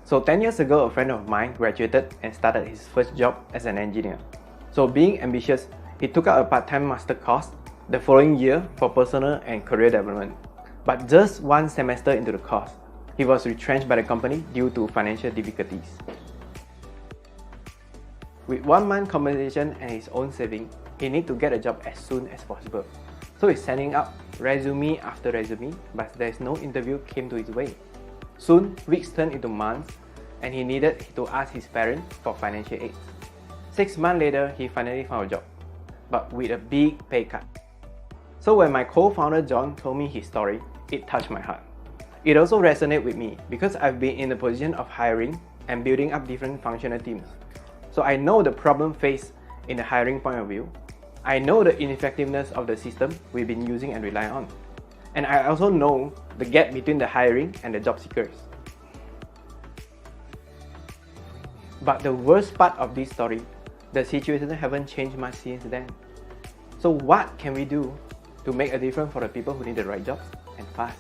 So 10 years ago, a friend of mine graduated and started his first job as an engineer. So being ambitious, he took out a part-time master course the following year for personal and career development. But just one semester into the course, he was retrenched by the company due to financial difficulties. With 1 month compensation and his own saving, he needs to get a job as soon as possible. So he's sending out resume after resume, but there's no interview came to his way. Soon, weeks turned into months, and he needed to ask his parents for financial aid. 6 months later, he finally found a job, but with a big pay cut. So when my co-founder John told me his story, it touched my heart. It also resonated with me because I've been in the position of hiring and building up different functional teams. So I know the problem faced in the hiring point of view. I know the ineffectiveness of the system we've been using and rely on. And I also know the gap between the hiring and the job seekers. But the worst part of this story, the situation haven't changed much since then. So what can we do to make a difference for the people who need the right jobs and fast?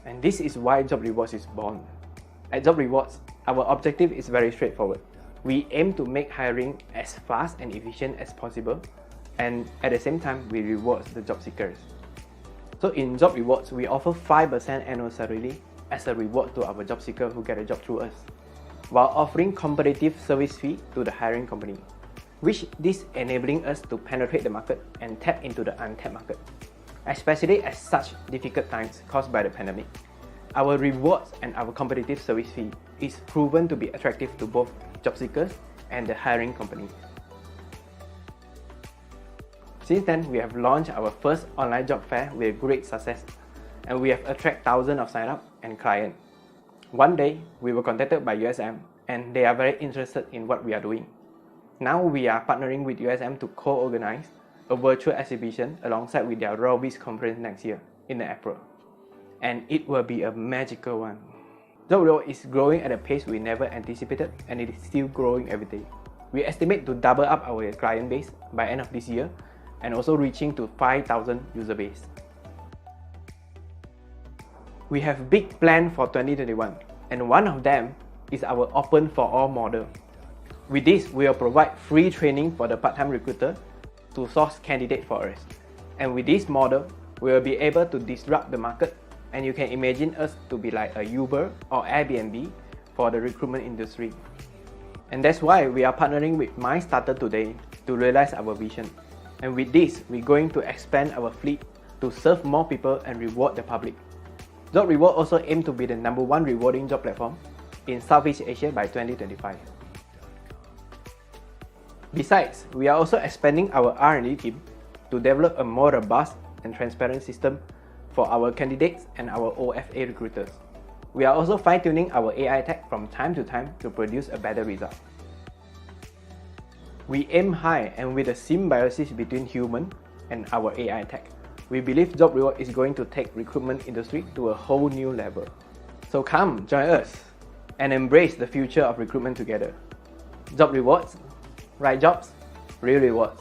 And this is why JobRewards is born. At JobRewards, our objective is very straightforward. We aim to make hiring as fast and efficient as possible, and at the same time, we reward the job seekers. So in JobRewards, we offer 5% annual salary as a reward to our job seeker who get a job through us, while offering competitive service fee to the hiring company, which this enabling us to penetrate the market and tap into the untapped market, especially at such difficult times caused by the pandemic. Our rewards and our competitive service fee is proven to be attractive to both job seekers and the hiring company. Since then, we have launched our first online job fair with great success, and we have attracted thousands of sign-up and clients. One day, we were contacted by USM, and they are very interested in what we are doing. Now we are partnering with USM to co-organize a virtual exhibition alongside with their JobRewards conference next year in April. And it will be a magical one. JobRewards is growing at a pace we never anticipated, and it is still growing every day. We estimate to double up our client base by end of this year, and also reaching to 5,000 user base. We have big plans for 2021, and one of them is our Open for All model. With this, we will provide free training for the part-time recruiter to source candidates for us. And with this model, we will be able to disrupt the market, and you can imagine us to be like a Uber or Airbnb for the recruitment industry. And that's why we are partnering with MyStartr today to realize our vision. And with this, we're going to expand our fleet to serve more people and reward the public. JobRewards also aims to be the #1 rewarding job platform in Southeast Asia by 2025. Besides, we are also expanding our R&D team to develop a more robust and transparent system for our candidates and our OFA recruiters. We are also fine-tuning our AI tech from time to time to produce a better result. We aim high, and with a symbiosis between human and our AI tech, we believe JobRewards is going to take recruitment industry to a whole new level. So come, join us and embrace the future of recruitment together. JobRewards, right jobs, real rewards.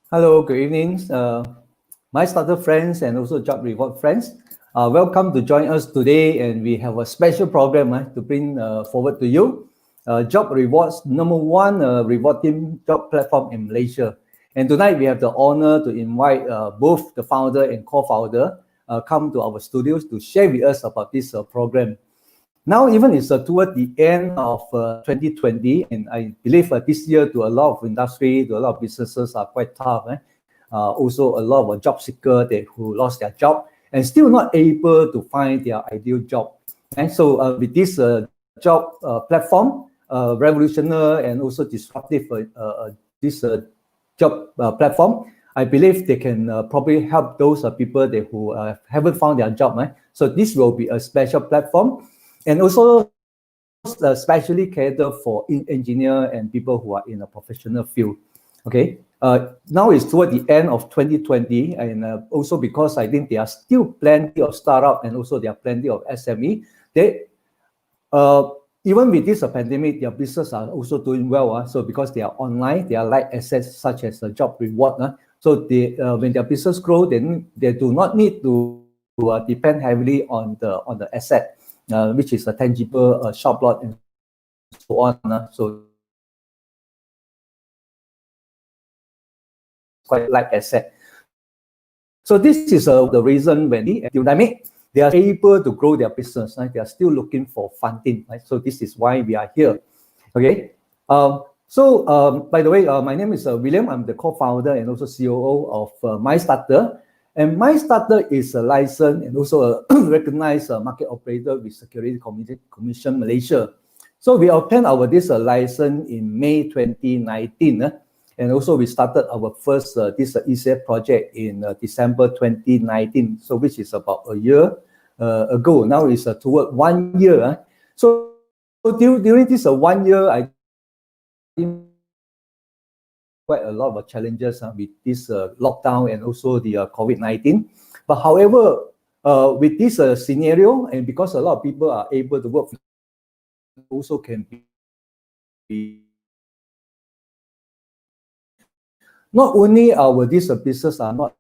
Hello, good evening, MyStartr friends and also JobRewards friends. Welcome to join us today, and we have a special program to bring forward to you. JobRewards, #1 reward team job platform in Malaysia. And tonight we have the honor to invite both the founder and co-founder come to our studios to share with us about this program. Now, even it's toward the end of 2020, and I believe this year to a lot of industry, to a lot of businesses are quite tough. Also, a lot of job seekers who lost their job and still not able to find their ideal job. And so with this job platform, revolutionary and also disruptive, this job platform, I believe they can probably help those people who haven't found their job. So this will be a special platform, and also especially catered for engineer and people who are in a professional field. Okay. Now it's toward the end of 2020, and also because I think there are still plenty of startup and also there are plenty of SME. even with this pandemic, their business are also doing well. So because they are online, they are like assets such as a job reward. So they, when their business grow, then they do not need to depend heavily on the asset, which is a tangible shop lot and so on. So quite like asset. So this is the reason when the pandemic, they are able to grow their business. Right? They are still looking for funding. Right? So this is why we are here. Okay. By the way, my name is William. I'm the co-founder and also COO of MyStartr. And MyStartr is a licensed and also a recognized market operator with Security Commission Malaysia. So we obtained our this license in May 2019. And also we started our first this ECF project in December 2019. So which is about a year ago. Now it's toward 1 year. So during this 1 year, I think quite a lot of challenges with this lockdown and also the COVID-19. But however, with this scenario, and because a lot of people are able to work, also can be not only our this business are not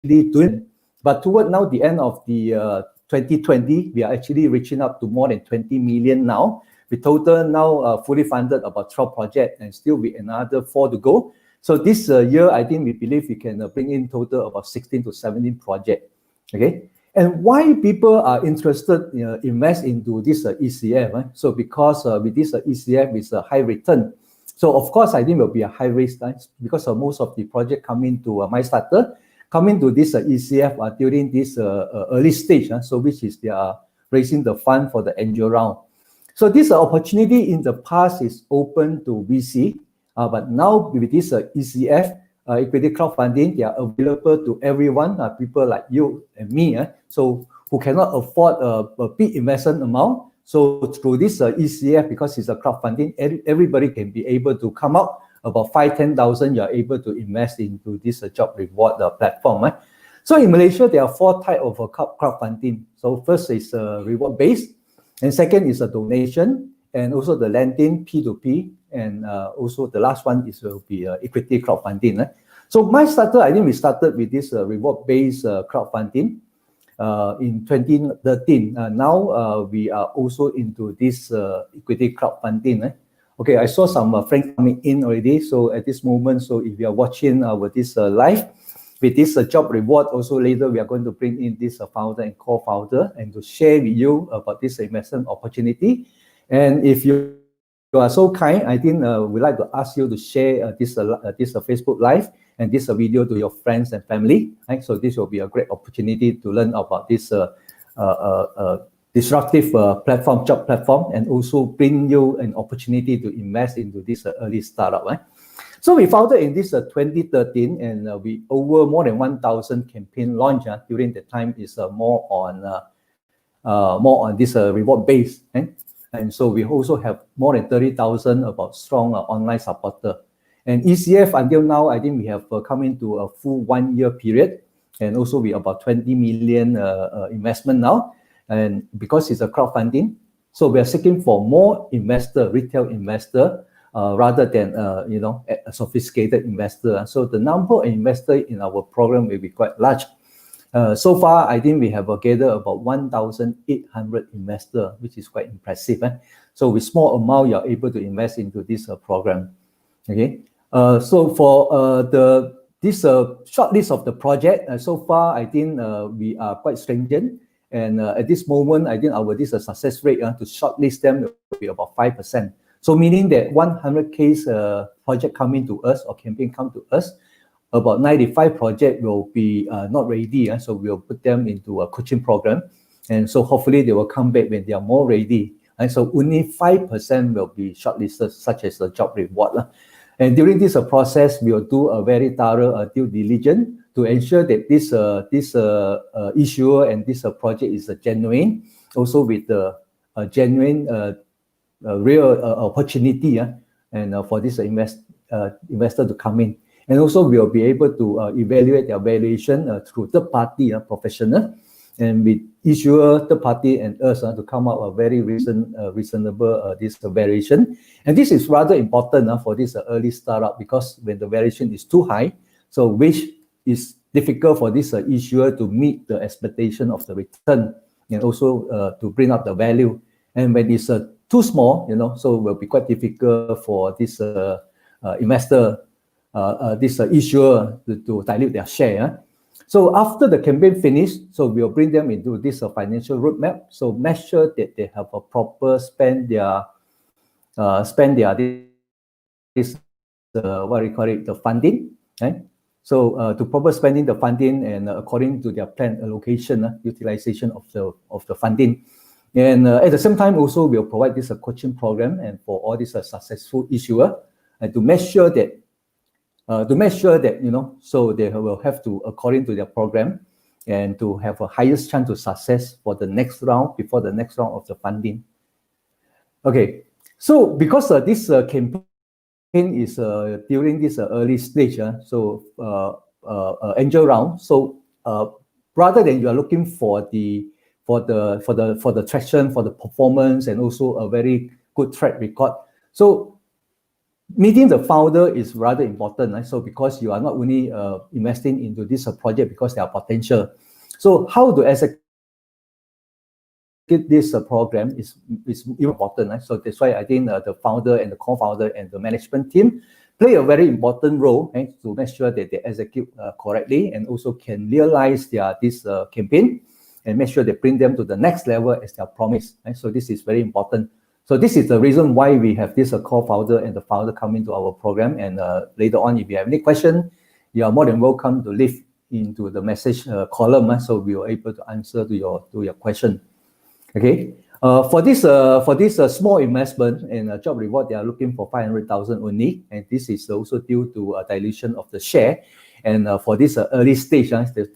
doing, but toward now the end of the 2020, we are actually reaching up to more than 20 million now. We total now fully funded about 12 projects and still with another 4 to go. So this year, I think we believe we can bring in total about 16 to 17 projects. Okay, and why people are interested invest into this ECF? Right? So because with this ECF is a high return. So of course, I think it will be a high risk, right? Because most of the project coming to MyStartr, coming to this ECF during this early stage. So which is they are raising the fund for the angel round. So this opportunity in the past is open to VC, but now with this ECF, equity crowdfunding, they are available to everyone, people like you and me, so who cannot afford a big investment amount. So through this ECF, because it's a crowdfunding, everybody can be able to come up about 5,000-10,000. You are able to invest into this job reward platform. So in Malaysia, there are 4 types of crowdfunding. So first is reward based, and second is a donation, and also the lending P2P, and also the last one is will be equity crowdfunding. So MyStartr, I think we started with this reward based crowdfunding in 2013. Now we are also into this equity crowdfunding. Okay, I saw some friends coming in already. So at this moment, so if you are watching with this live, with this job reward, also later we are going to bring in this founder and co-founder and to share with you about this investment opportunity. And if you are so kind, I think we'd like to ask you to share this Facebook live and this video to your friends and family. Right? So this will be a great opportunity to learn about this disruptive platform, job platform, and also bring you an opportunity to invest into this early startup. Right? So we founded in this 2013, and we over more than 1,000 campaign launch during the time is more on this reward base. And so we also have more than 30,000 about strong online supporter. And ECF until now, I think we have come into a full 1 year period, and also we about 20 million investment now. And because it's a crowdfunding, so we are seeking for more investor, retail investor, rather than a sophisticated investor. So the number of investors in our program will be quite large. So far, I think we have gathered about 1,800 investors, which is quite impressive. So with small amount, you're able to invest into this program. Okay. So for this short list of the project, so far, I think we are quite stringent. And at this moment, I think our success rate to shortlist them will be about 5%. So meaning that 100 case project coming to us or campaign come to us, about 95 project will be not ready. So we'll put them into a coaching program. And so hopefully they will come back when they are more ready. And so only 5% will be shortlisted, such as the job reward. And during this process, we will do a very thorough due diligence to ensure that this issue and this project is genuine, also with the genuine real opportunity and for this investor to come in. And also we'll be able to evaluate their valuation through third party professional. and with issuer, third party, and us to come up a very reasonable this variation. And this is rather important for this early startup, because when the variation is too high, so which is difficult for this issuer to meet the expectation of the return, and also to bring up the value. And when it's too small, so it will be quite difficult for this investor, this issuer to dilute their share. So after the campaign finished, so we'll bring them into this financial roadmap. So make sure that they have a proper spend their this what we call it, the funding, right? So to proper spending the funding and according to their planned allocation, utilization of the funding. And at the same time, also we'll provide this coaching program and for all these successful issuer, and to make sure that so they will have to, according to their program, and to have a highest chance to success for the next round, before the next round of the funding. Okay, so because this campaign is during this early stage, so angel round. So rather than you are looking for the traction, for the performance, and also a very good track record, so meeting the founder is rather important, right? So because you are not only investing into this project because there are potential. So how to execute this program is important, right? So that's why I think the founder and the co-founder and the management team play a very important role, right, to make sure that they execute correctly, and also can realize this campaign, and make sure they bring them to the next level as they are promised, right? So this is very important. So this is the reason why we have this co-founder and the founder come into our program. And later on, if you have any question, you are more than welcome to leave into the message column, so we are able to answer to your question. Okay. For this small investment in JobReward, they are looking for 500,000 only, and this is also due to a dilution of the share. And for this early stage,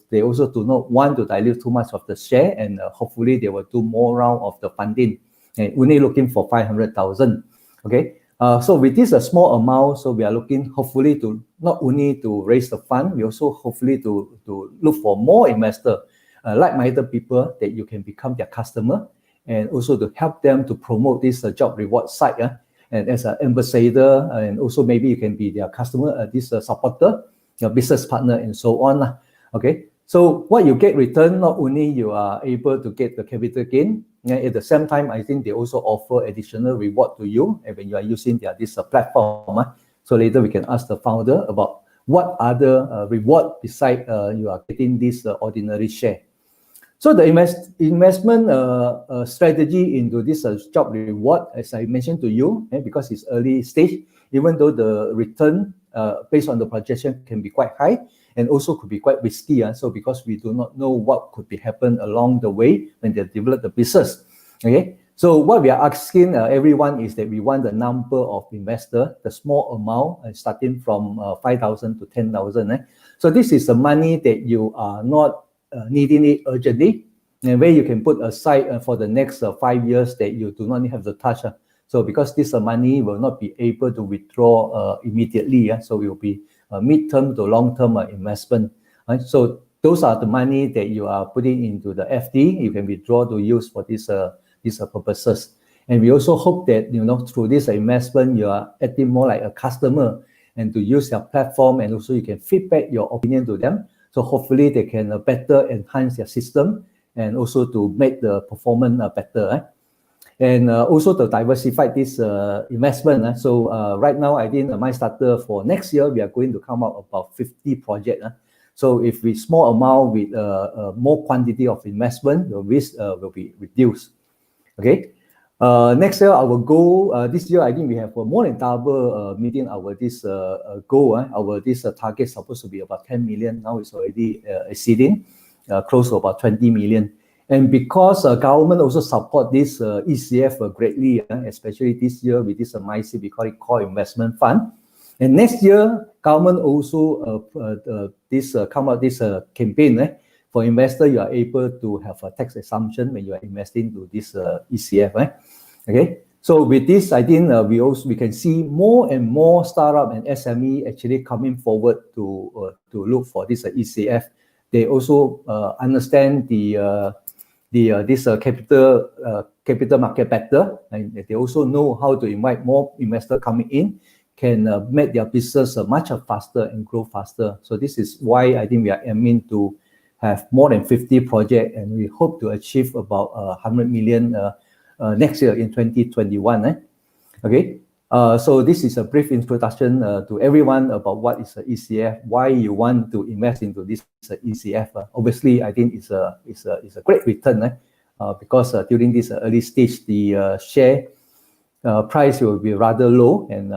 they also do not want to dilute too much of the share, and hopefully they will do more round of the funding. And only looking for 500,000. Okay. So with this small amount, so we are looking hopefully to not only to raise the fund, we also hopefully to look for more investor, like-minded people that you can become their customer, and also to help them to promote this JobReward site, and as an ambassador, and also maybe you can be their customer, this supporter, your business partner, and so on. Okay. So what you get return, not only you are able to get the capital gain, at the same time, I think they also offer additional reward to you when you are using this platform. So later we can ask the founder about what other reward beside you are getting this ordinary share. So the investment strategy into this JobReward, as I mentioned to you, because it's early stage, even though the return based on the projection can be quite high, and also could be quite risky. So because we do not know what could be happen along the way when they develop the business. Okay. So what we are asking everyone is that we want the number of investor, the small amount, starting from 5,000 to 10,000. So this is the money that you are not needing it urgently, and where you can put aside for the next 5 years that you do not have to touch. So because this money will not be able to withdraw immediately, so it will be mid-term to long-term investment. Right? So those are the money that you are putting into the FD. You can withdraw to use for these purposes. And we also hope that through this investment, you are acting more like a customer, and to use their platform, and also you can feedback your opinion to them. So hopefully they can better enhance their system, and also to make the performance better. And also to diversify this investment. So right now, I think MyStartr for next year, we are going to come out about 50 projects. So if we small amount with more quantity of investment, the risk will be reduced. Okay. Next year, our goal, this year, I think we have more than double meeting our this goal. Our this target is supposed to be about 10 million. Now it's already exceeding, close to about 20 million. And because government also support this ECF greatly, especially this year with this MyStartr, we call it Core Investment Fund. And next year, government also come out this campaign for investor. You are able to have a tax exemption when you are investing to this ECF. Okay. So with this, I think we can see more and more startup and SME actually coming forward to look for this ECF they also understand this capital market better, and they also know how to invite more investors coming in, can make their business much faster and grow faster. So this is why I think we are aiming to have more than 50 projects, and we hope to achieve about 100 million next year in 2021. Okay. So this is a brief introduction to everyone about what is a ECF, why you want to invest into this ECF. Obviously, I think it's a great return because during this early stage, the share price will be rather low, and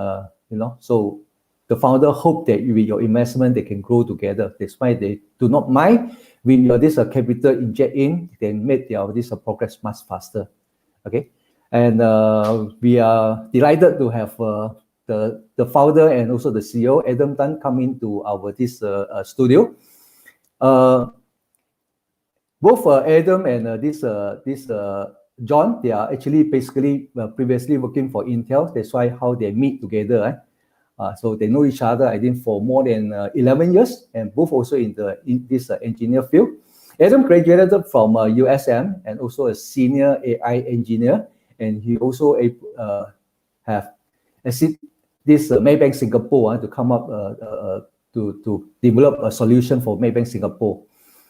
so the founder hope that with your investment they can grow together. That's why they do not mind when this capital inject in, then make this progress much faster. Okay. And we are delighted to have the founder and also the CEO, Adam Tan, come into our studio. Both Adam and this John, they are actually basically previously working for Intel. That's why how they meet together. So they know each other, I think, for more than 11 years, and both also in this engineer field. Adam graduated from USM and also a senior AI engineer. And he also have assisted this Maybank Singapore to come up to develop a solution for Maybank Singapore.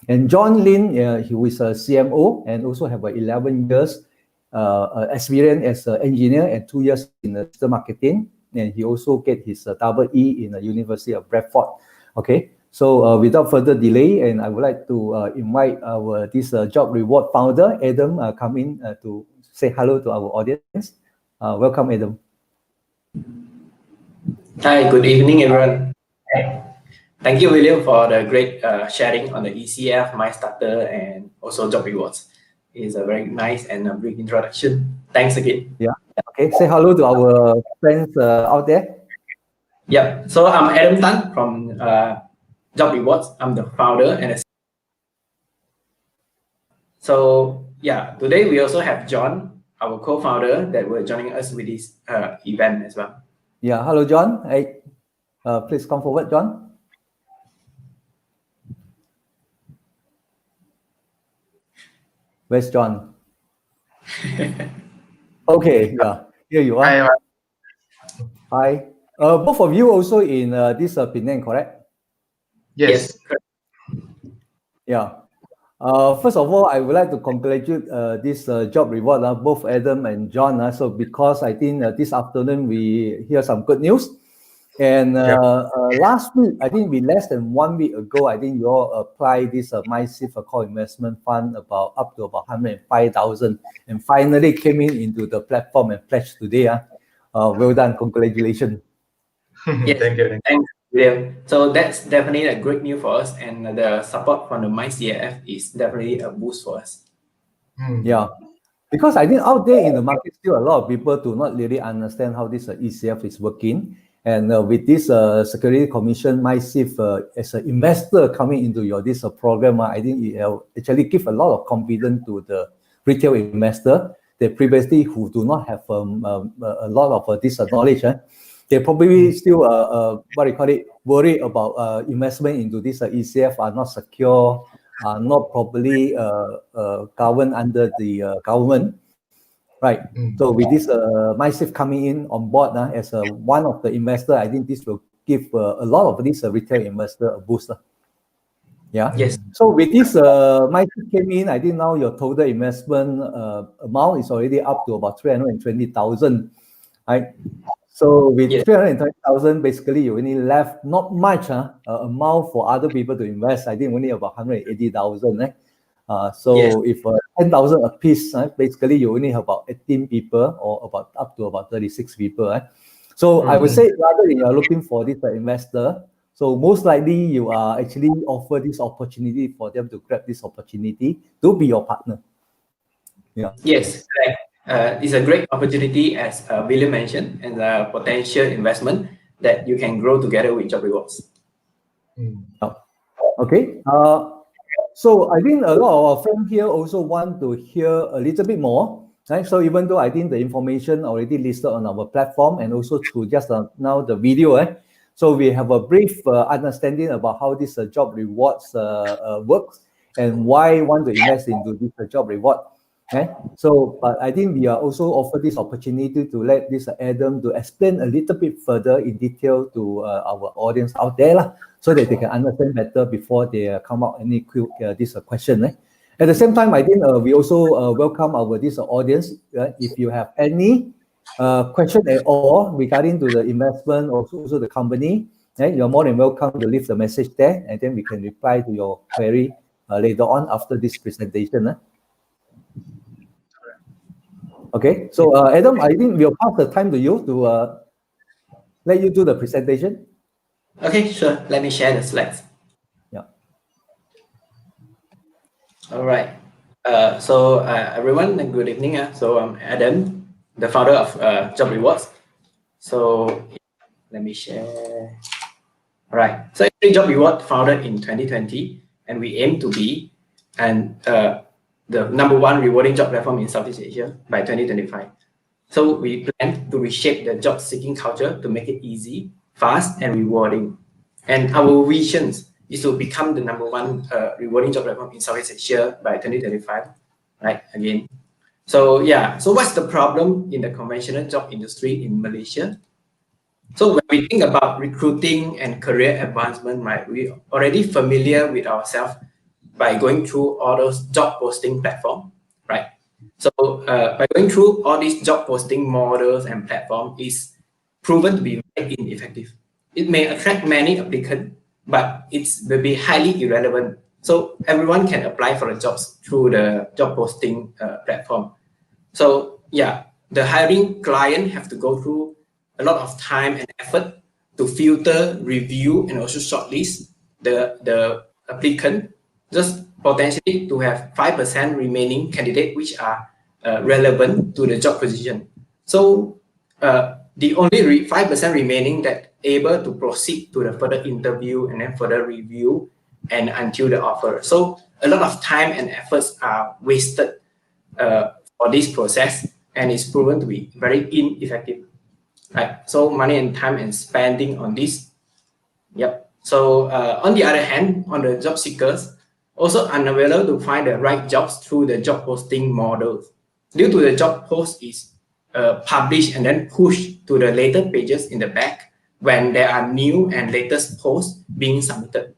And John Lin, he was a CMO and also have 11 years experience as an engineer and 2 years in digital marketing. And he also get his double E in the University of Bradford. Okay, so without further delay, and I would like to invite our JobReward founder, Adam, come in to say hello to our audience. Welcome, Adam. Hi, good evening, everyone. Thank you, William, for the great sharing on the ECF, MyStartr, and also JobRewards. It's a very nice and a brief introduction. Thanks again. Yeah. Okay. Say hello to our friends out there. Yeah. So I'm Adam Tan from JobRewards. I'm the founder and so yeah, today we also have John, our co-founder, that will joining us with this event as well. Yeah, hello, John. Hey, please come forward, John. Where's John? Okay, yeah, here you are. Hi. Hi. Both of you also in this Penang, correct? Yes. Yeah. First of all, I would like to congratulate this JobReward, both Adam and John. So because I think this afternoon we hear some good news. And last week, I think less than 1 week ago, I think you all applied this MyStartr co-investment fund up to about 105,000 and finally came into the platform and pledged today. Well done, congratulations. Yes. Thank you. Thanks, William. So that's definitely a great news for us, and the support from the MyCF is definitely a boost for us. Yeah, because I think out there in the market, still a lot of people do not really understand how this ECF is working. And with this Security Commission, MyStartr, as an investor coming into this program, I think it actually give a lot of confidence to the retail investor. They previously who do not have a lot of this knowledge. They probably still worry about investment into this ECF are not secure, are not properly governed under the government. Right. So with this MyStartr coming in on board as one of the investor, I think this will give a lot of these retail investor a boost. Yeah. Yes. So with this MyStartr came in, I think now your total investment amount is already up to about 320,000. Right. So with 320,000, basically you only left not much amount for other people to invest. I think only about 180,000. If 10,000 a piece, basically you only have about 18 people or up to about 36 people. So I would say rather than you're looking for this investor, so most likely you are actually offer this opportunity for them to grab this opportunity to be your partner. Yeah. Yes, correct. It's a great opportunity, as William mentioned, and a potential investment that you can grow together with JobRewards. Okay. So I think a lot of our friends here also want to hear a little bit more. Right? So even though I think the information already listed on our platform and also through just now the video, So we have a brief understanding about how this job rewards works and why want to invest into this job reward. Okay? So, but I think we are also offer this opportunity to let this Adam to explain a little bit further in detail to our audience out there lah, so that they can understand better before they come out any this question. At the same time, I think we also welcome our this audience. If you have any question at all regarding to the investment or also the company, you're more than welcome to leave the message there, and then we can reply to your query later on after this presentation. Okay, so Adam, I think we'll pass the time to you to let you do the presentation. Okay, sure. Let me share the slides. Yeah. All right. Everyone, good evening. So I'm Adam, the founder of JobRewards. So let me share. All right. So JobRewards founded in 2020, and we aim to be the #1 rewarding job platform in Southeast Asia by 2025. So we plan to reshape the job-seeking culture to make it easy, fast, and rewarding. And our visions is to become the #1 rewarding job platform in Southeast Asia by 2025. Right, again. So yeah, so what's the problem in the conventional job industry in Malaysia? So when we think about recruiting and career advancement, right, we already familiar with ourselves by going through all those job posting platforms, right? So by going through all these job posting models and platforms is proven to be very ineffective. It may attract many applicants, but it will be highly irrelevant. So everyone can apply for the jobs through the job posting platform. So yeah, the hiring client have to go through a lot of time and effort to filter, review, and also shortlist the applicant, just potentially to have 5% remaining candidate which are relevant to the job position. So the only 5% remaining that able to proceed to the further interview and then further review and until the offer. So a lot of time and efforts are wasted for this process, and it's proven to be very ineffective. Right? So money and time and spending on this. Yep. So on the other hand, on the job seekers, also unavailable to find the right jobs through the job posting models. Due to the job post is published and then pushed to the later pages in the back when there are new and latest posts being submitted.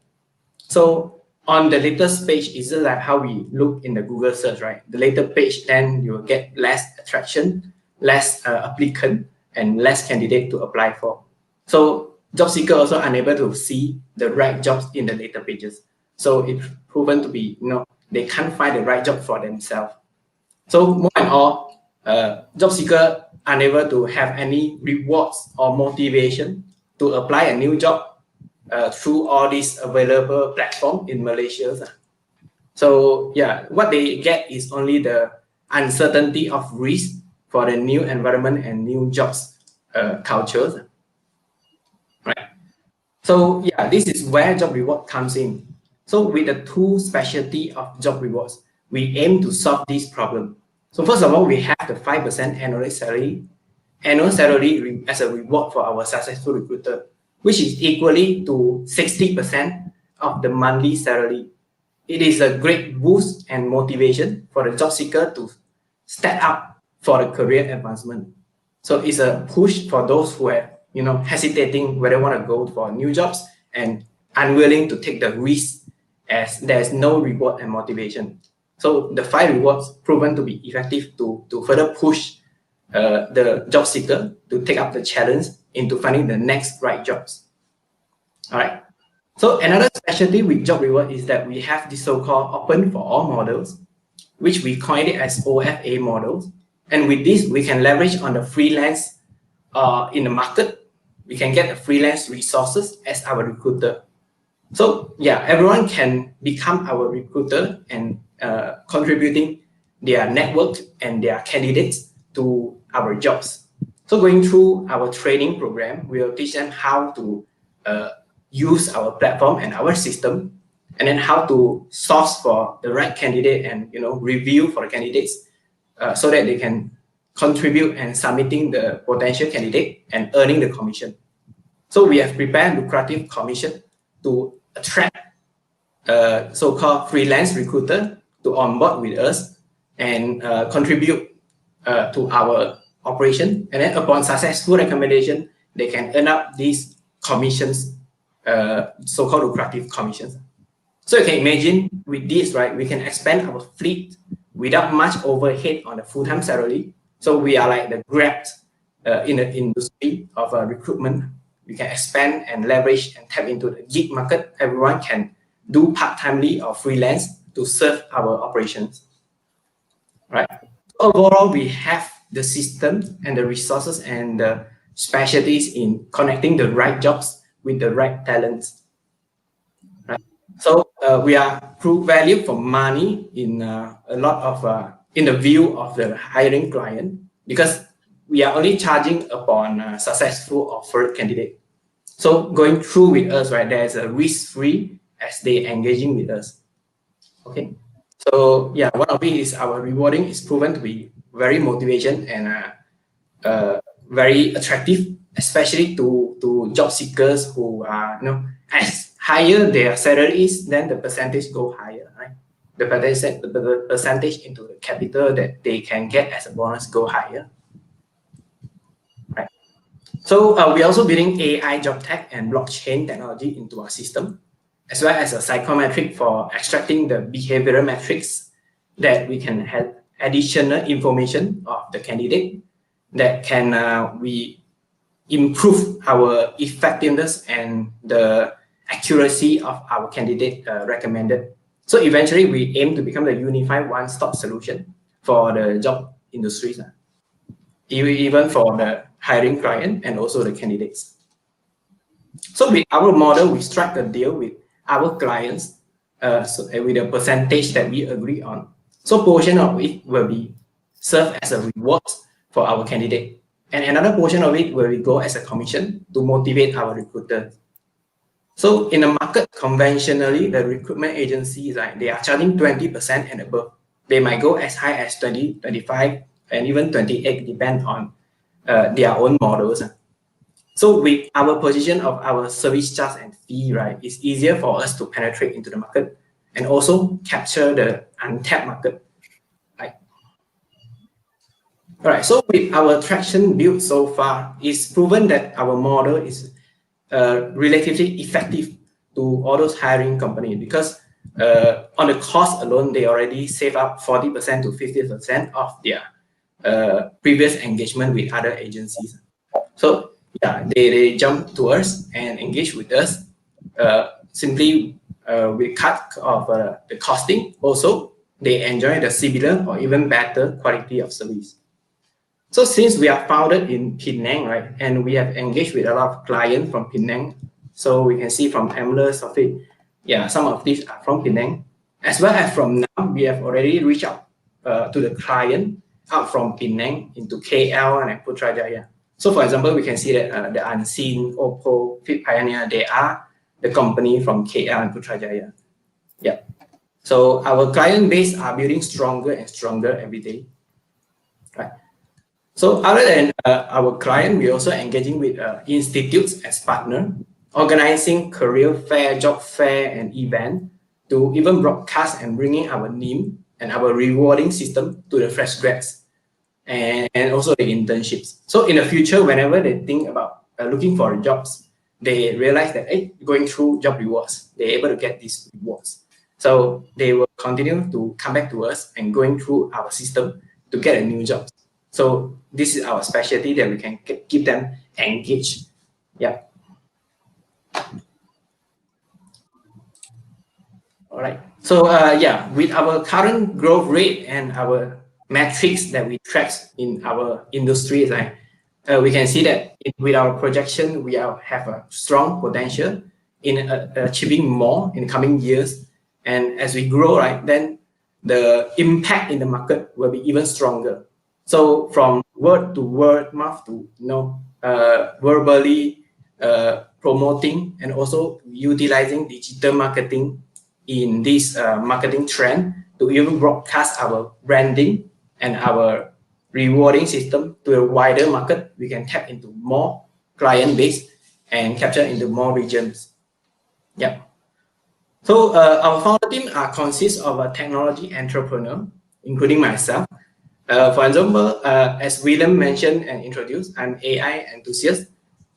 So on the latest page is like how we look in the Google search, right? The later page, then you will get less attraction, less applicant, and less candidate to apply for. So job seeker also unable to see the right jobs in the later pages. So it's proven to be, they can't find the right job for themselves. So more and all, job seeker unable to have any rewards or motivation to apply a new job through all these available platforms in Malaysia. So yeah, what they get is only the uncertainty of risk for the new environment and new jobs cultures. Right. So yeah, this is where JobReward comes in. So with the two specialty of JobRewards, we aim to solve this problem. So first of all, we have the 5% annual salary as a reward for our successful recruiter, which is equally to 60% of the monthly salary. It is a great boost and motivation for the job seeker to step up for the career advancement. So it's a push for those who are, hesitating whether they want to go for new jobs and unwilling to take the risk as there's no reward and motivation. So the 5 rewards proven to be effective to further push the job seeker to take up the challenge into finding the next right jobs. All right. So another specialty with JobReward is that we have the so-called open for all models, which we coined it as OFA models. And with this, we can leverage on the freelance in the market. We can get the freelance resources as our recruiter. So yeah, everyone can become our recruiter and contributing their network and their candidates to our jobs. So going through our training program, we will teach them how to use our platform and our system, and then how to source for the right candidate and review for the candidates so that they can contribute and submitting the potential candidate and earning the commission. So we have prepared lucrative commission to attract so-called freelance recruiter to onboard with us and contribute to our operation. And then upon successful recommendation, they can earn up these commissions, so-called lucrative commissions. So you can imagine with this, right, we can expand our fleet without much overhead on the full-time salary. So we are like the Grab in the industry of recruitment. We can expand and leverage and tap into the gig market. Everyone can do part-timely or freelance to serve our operations, right? Overall, we have the system and the resources and the specialties in connecting the right jobs with the right talents, right? So we are prove value for money in a lot of in the view of the hiring client, because we are only charging upon successful offered candidate. So going through with us, right, there's a risk-free as they engaging with us. Okay. So yeah, one of it is our rewarding is proven to be very motivation and very attractive, especially to job seekers who are, you know, as higher their salary is, then the percentage go higher, right? The percentage into the capital that they can get as a bonus go higher, right? So we're also building AI job tech and blockchain technology into our system, as well as a psychometric for extracting the behavioral metrics that we can have additional information of the candidate that can we improve our effectiveness and the accuracy of our candidate recommended. So eventually we aim to become the unified one-stop solution for the job industries, even for the hiring client and also the candidates. So with our model, we strike a deal with our clients with a percentage that we agree on. So portion of it will be served as a reward for our candidate, and another portion of it will go as a commission to motivate our recruiter. So in the market, conventionally, the recruitment agencies, like, they are charging 20% and above. They might go as high as 20, 25, and even 28, depend on their own models. So with our position of our service charge and fee, right, it's easier for us to penetrate into the market and also capture the untapped market. Right. All right. So with our traction built so far, it's proven that our model is relatively effective to all those hiring companies, because on the cost alone, they already save up 40% to 50% of their previous engagement with other agencies. So yeah, they jump to us and engage with us. Simply we cut off the costing. Also, they enjoy the similar or even better quality of service. So since we are founded in Penang, right, and we have engaged with a lot of clients from Penang, so we can see from Amler's of it, yeah, some of these are from Penang, as well as from now we have already reached out to the client out from Penang into KL and Putrajaya. So for example, we can see that the Unseen, Oppo, Fit Pioneer, they are the company from KL and Putrajaya. Yeah. So our client base are building stronger and stronger every day. Right. So other than our client, we're also engaging with institutes as partner, organizing career fair, job fair, and event to even broadcast and bringing our name and our rewarding system to the fresh grads and also the internships. So in the future, whenever they think about looking for jobs, they realize that, hey, going through JobRewards, they're able to get these rewards. So they will continue to come back to us and going through our system to get a new job. So this is our specialty that we can keep them engaged. Yeah. All right. So yeah, with our current growth rate and our metrics that we track in our industry, right, we can see that with our projection, we have a strong potential in achieving more in the coming years. And as we grow, right, then the impact in the market will be even stronger. So from word to word mouth to, you know, verbally promoting and also utilizing digital marketing in this marketing trend to even broadcast our branding and our rewarding system to a wider market, we can tap into more client base and capture into more regions. Yep. So our founder team consists of a technology entrepreneur, including myself. For example, as William mentioned and introduced, I'm AI enthusiast,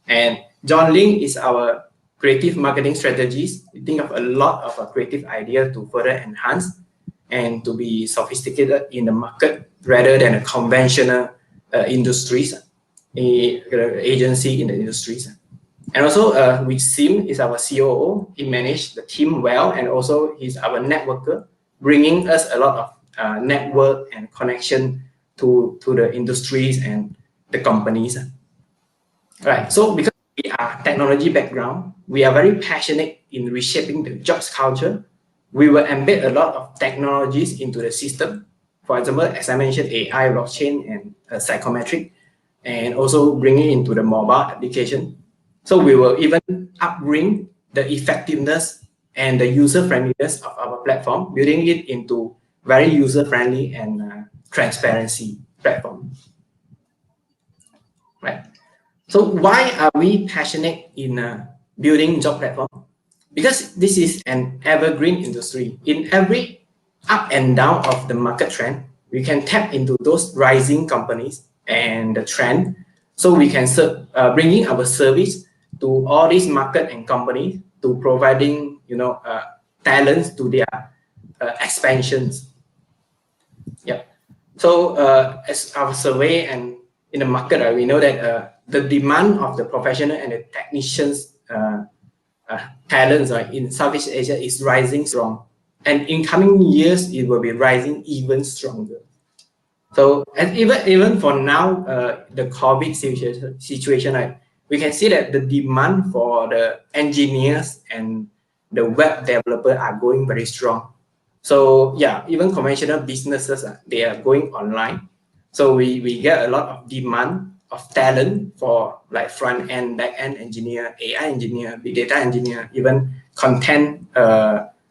and John Ling is our creative marketing strategist. We think of a lot of creative ideas to further enhance and to be sophisticated in the market rather than a conventional industries, agency in the industries. And also, with Sim is our COO. He managed the team well, and also he's our networker, bringing us a lot of network and connection to the industries and the companies. Right. So because we are technology background, we are very passionate in reshaping the jobs culture. We will embed a lot of technologies into the system. For example, as I mentioned, AI, blockchain, and psychometric, and also bringing into the mobile application. So we will even upbring the effectiveness and the user friendliness of our platform, building it into very user friendly and transparency platform. Right. So why are we passionate in building job platform? Because this is an evergreen industry. In every up and down of the market trend, we can tap into those rising companies and the trend. So we can bringing our service to all these market and companies to providing talents to their expansions. Yeah. So as our survey and in the market, we know that the demand of the professional and the technicians talents in Southeast Asia is rising strong, and in coming years it will be rising even stronger. So, and even for now, the COVID situation, we can see that the demand for the engineers and the web developer are going very strong. So yeah, even conventional businesses, they are going online. So we get a lot of demand of talent for like front end, back end engineer, AI engineer, big data engineer, even content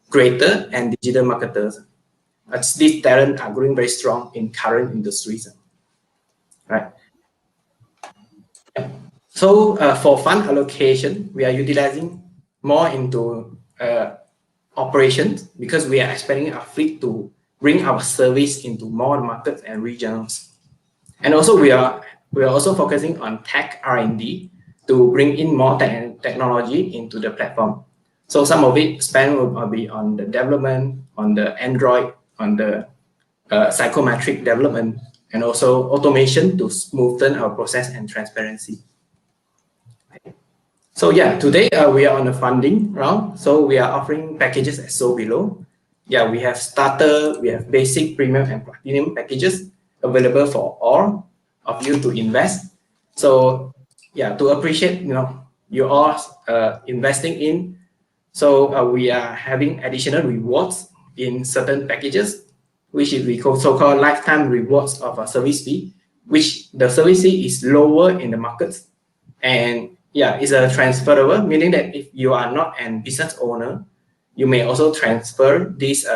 creator and digital marketers. These talents are growing very strong in current industries, right? So for fund allocation, we are utilizing more into operations because we are expanding our fleet to bring our service into more markets and regions. And also we are also focusing on tech R&D to bring in more technology into the platform. So some of it spent will be on the development, on the Android, on the psychometric development, and also automation to smoothen our process and transparency. So yeah, today we are on the funding round. So we are offering packages as so below. Yeah, we have starter, we have basic, premium, and platinum packages available for all of you to invest. So yeah, to appreciate you all investing in. So we are having additional rewards in certain packages, which is we call so-called lifetime rewards of a service fee, which the service fee is lower in the markets, and yeah, it's a transferable, meaning that if you are not a business owner, you may also transfer these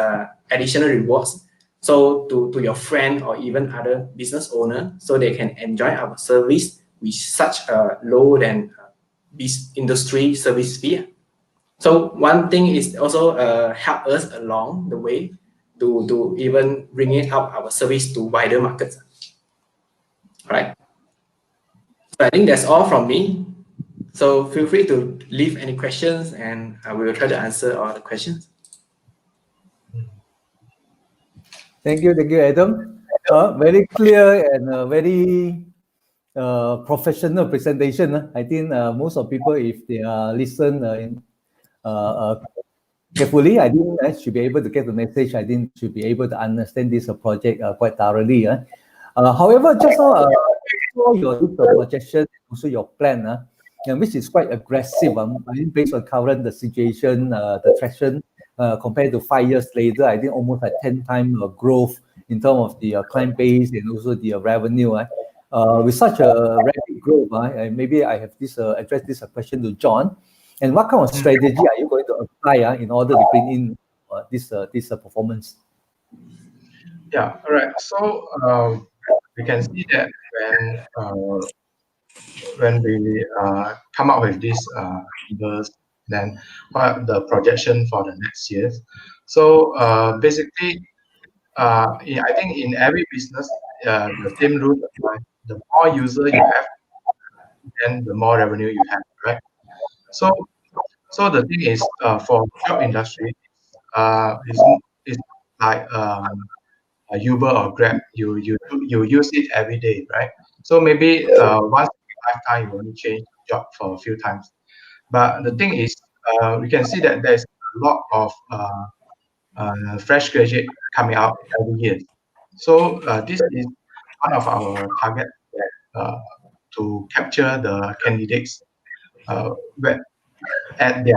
additional rewards so to your friend or even other business owner, so they can enjoy our service with such a low than this industry service fee. So one thing is also help us along the way to even bringing up our service to wider markets. Right. So I think that's all from me. So feel free to leave any questions, and I will try to answer all the questions. Thank you, Adam. Very clear and very professional presentation. I think most of people, if they listen carefully, I think should be able to get the message. I think should be able to understand this project quite thoroughly. However, just now your projection, also your plan, which is quite aggressive. I mean, based on current the situation, the traction compared to 5 years later, I think almost like 10 times growth in terms of the client base and also the revenue. With such a rapid growth, maybe I have this address this question to John. And what kind of strategy are you going to apply in order to bring in this performance? Yeah, all right. So we can see that when we come up with these numbers, then what the projection for the next years. So basically, I think in every business, the same rule apply. The more user you have, then the more revenue you have, right? So, so the thing is, for job industry, is like a Uber or Grab. You use it every day, right? So maybe once in a lifetime you only change job for a few times. But the thing is, we can see that there's a lot of fresh graduate coming out every year. So this is one of our target to capture the candidates uh, where- at their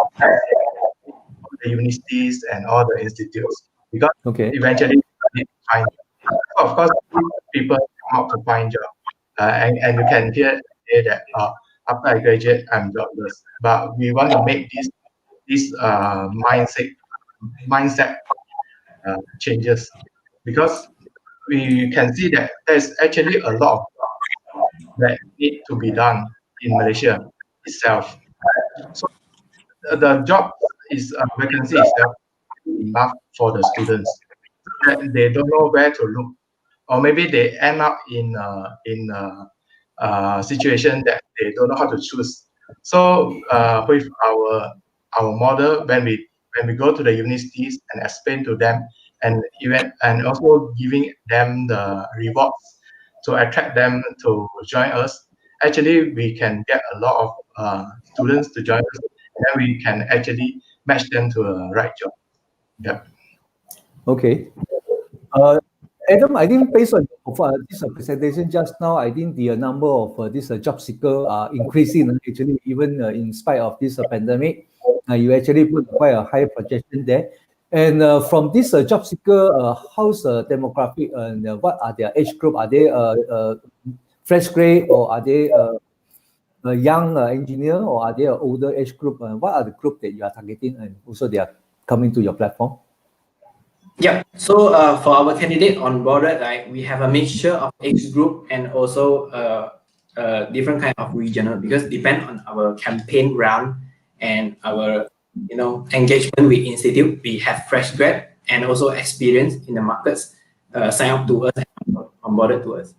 the universities and all the institutes because Okay. eventually they need to find job. So of course people come out to find job and you can hear say that after I graduate I'm jobless, but we want to make this mindset changes because we can see that there's actually a lot of that need to be done in Malaysia itself. So the job is vacancy itself enough for the students that they don't know where to look, or maybe they end up in a situation that they don't know how to choose. So with our model, when we go to the universities and explain to them, and even and also giving them the rewards to attract them to join us, actually we can get a lot of students to join us, and then we can actually match them to a right job. Yeah. Okay. Uh, Adam, I think based on this presentation just now, I think the number of this job seeker are increasing. Actually, even in spite of this pandemic, you actually put quite a high projection there. And from this job seeker, how's the demographic and what are their age group? Are they fresh grade or are they a young engineer or are they an older age group? What are the group that you are targeting and also they are coming to your platform? Yeah, so for our candidate on boarded, right, we have a mixture of age group and also different kind of regional because depend on our campaign round and our engagement with institute. We have fresh grad and also experience in the markets sign up to us and onboarded to us.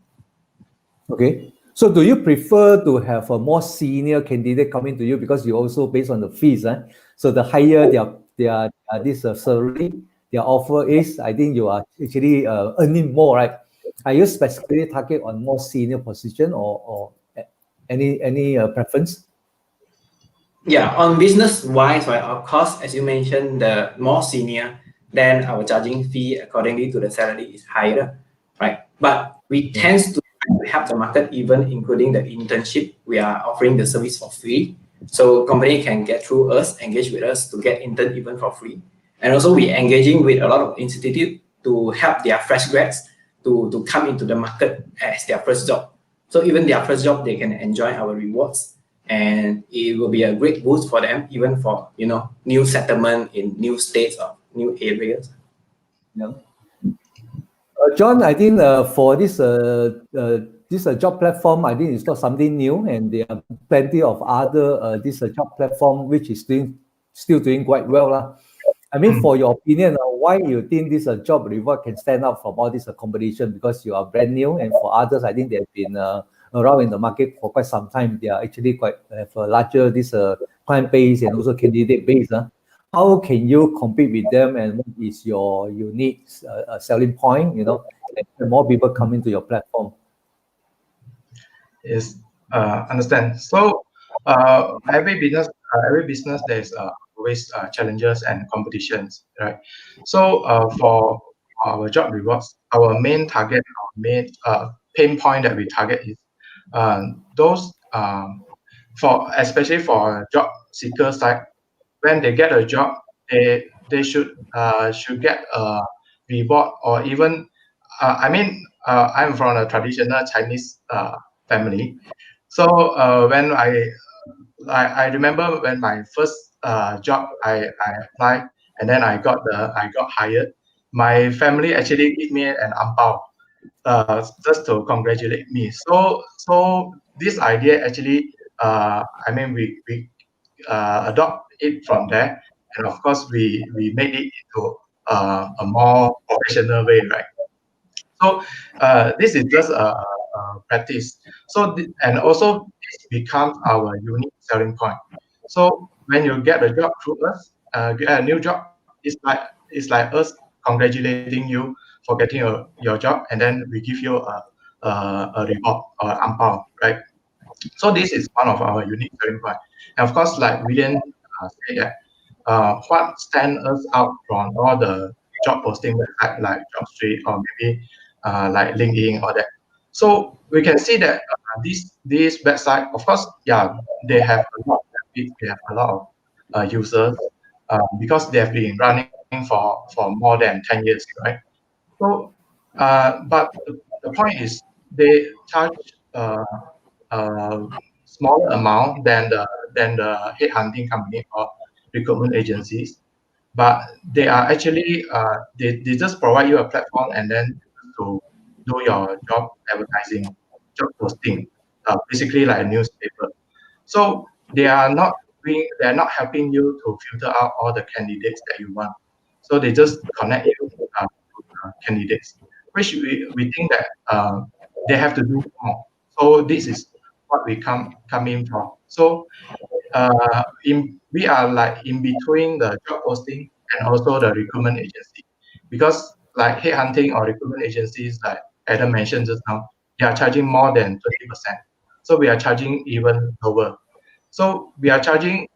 Okay. So do you prefer to have a more senior candidate coming to you because you also based on the fees, so the higher their this salary, their offer is, I think you are actually earning more, right? Are you specifically target on more senior position or any preference? Yeah, on business wise, right, of course, as you mentioned, the more senior, then our charging fee accordingly to the salary is higher, right? But we tend to help the market, even including the internship. We are offering the service for free. So company can get through us, engage with us to get intern even for free. And also we engaging with a lot of institute to help their fresh grads to come into the market as their first job. So even their first job, they can enjoy our rewards and it will be a great boost for them, even for new settlement in new states or new areas. Yeah. John, I think for this job platform, I think it's not something new, and there are plenty of other this job platform which is still doing quite well. I mean, for your opinion, why you think this job reward can stand out from all this competition? Because you are brand new, and for others, I think they've been around in the market for quite some time. They are actually quite have a larger this client base and also candidate base. How can you compete with them, and what is your unique selling point? And more people coming to your platform. Yes, understand. So every business there's always challenges and competitions, right? So for our job rewards, our main target, our main pain point that we target is those for especially for job seeker side. When they get a job, they should get a reward or even I'm from a traditional Chinese family. So when I remember when my first job I applied and then I got hired. My family actually gave me an ang pao just to congratulate me. So this idea actually, I mean, we adopt it from there, and of course we made it into a more professional way, right? So this is just a practice. So and also this becomes our unique selling point. So when you get a job through us, get a new job, it's like us congratulating you for getting your job, and then we give you a reward or ampao, right? So this is one of our unique selling point. And of course, like William said that what stands us out from all the job posting website like JobStreet or maybe like LinkedIn or that. So we can see that this website, of course, yeah, they have a lot of traffic, they have a lot of users because they have been running for more than 10 years, right? So, but the point is they charge uh, a smaller amount than the headhunting company or recruitment agencies, but they are actually they just provide you a platform and then to do your job advertising, job posting, basically like a newspaper. So they are not helping you to filter out all the candidates that you want. So they just connect you candidates, which we think that they have to do more. So this is what we come in from. So we are like in between the job posting and also the recruitment agency, because like headhunting or recruitment agencies, like Adam mentioned just now, they are charging more than 20%. So we are charging even lower. So we are charging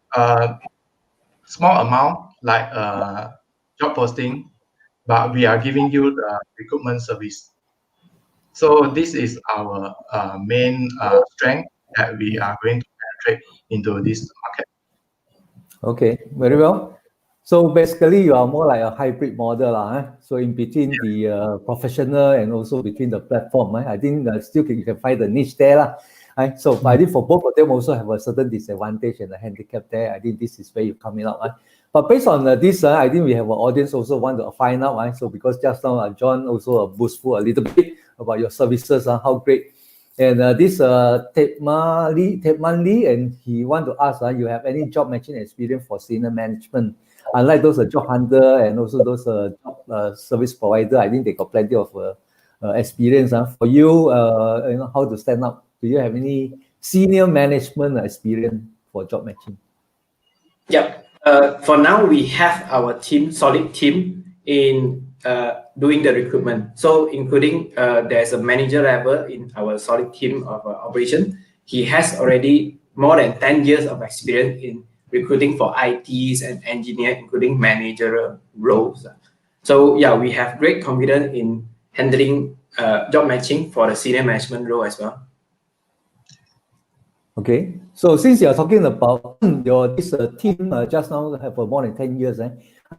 small amount like job posting, but we are giving you the recruitment service. So this is our main strength that we are going to penetrate into this market. Okay, very well. So basically, you are more like a hybrid model, So in between the professional and also between the platform, I think still you can find the niche there, right? So I think for both of them also have a certain disadvantage and a handicap there. I think this is where you're coming out, right? But based on this, I think we have an audience also want to find out, right? So because just now John also boastful a little bit about your services, how great. And this Tepman Lee, and he want to ask, you have any job matching experience for senior management? Unlike those job hunter and also those job service provider, I think they got plenty of experience. For you, you know how to stand up. Do you have any senior management experience for job matching? Yep. For now, we have our team, solid team in doing the recruitment. So including there's a manager level in our solid team of operation. He has already more than 10 years of experience in recruiting for ITs and engineer, including managerial roles. So yeah, we have great confidence in handling job matching for the senior management role as well. Okay, so since you're talking about this team just now have more than 10 years, I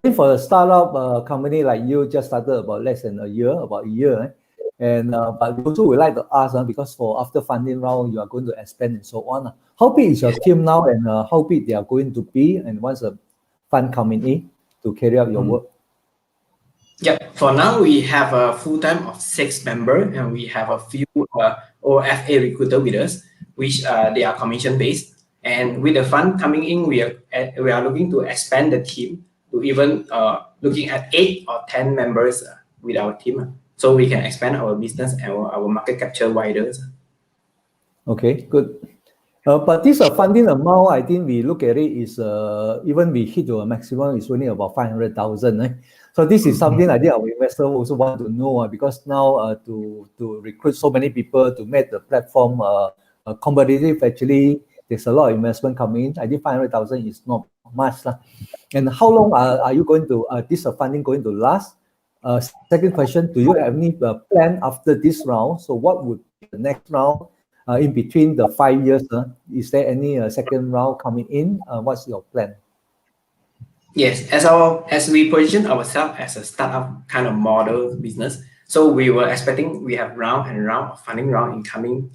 think for a startup company like you just started about less than a year, and but we also would like to ask, because for after funding round, you are going to expand and so on. How big is your team now, and how big they are going to be, and once the fund coming in to carry out your work? Yeah, for now we have a full-time of 6 members, and we have a few OFA recruiter with us, which they are commission-based. And with the fund coming in, we are looking to expand the team to even looking at 8 or 10 members with our team, so we can expand our business and our market capture wider. Okay, good. But this funding amount, I think we look at it is even we hit to a maximum is only about 500,000. So this is something I think our investor also want to know, because now to recruit so many people to make the platform competitive, actually there's a lot of investment coming in. I think 500,000 is not much. And how long are you going to this funding going to last? Second question, do you have any plan after this round? So what would be the next round? In between the 5 years, is there any second round coming in? What's your plan? Yes, as we position ourselves as a startup kind of model business, so we were expecting we have round and round of funding round in coming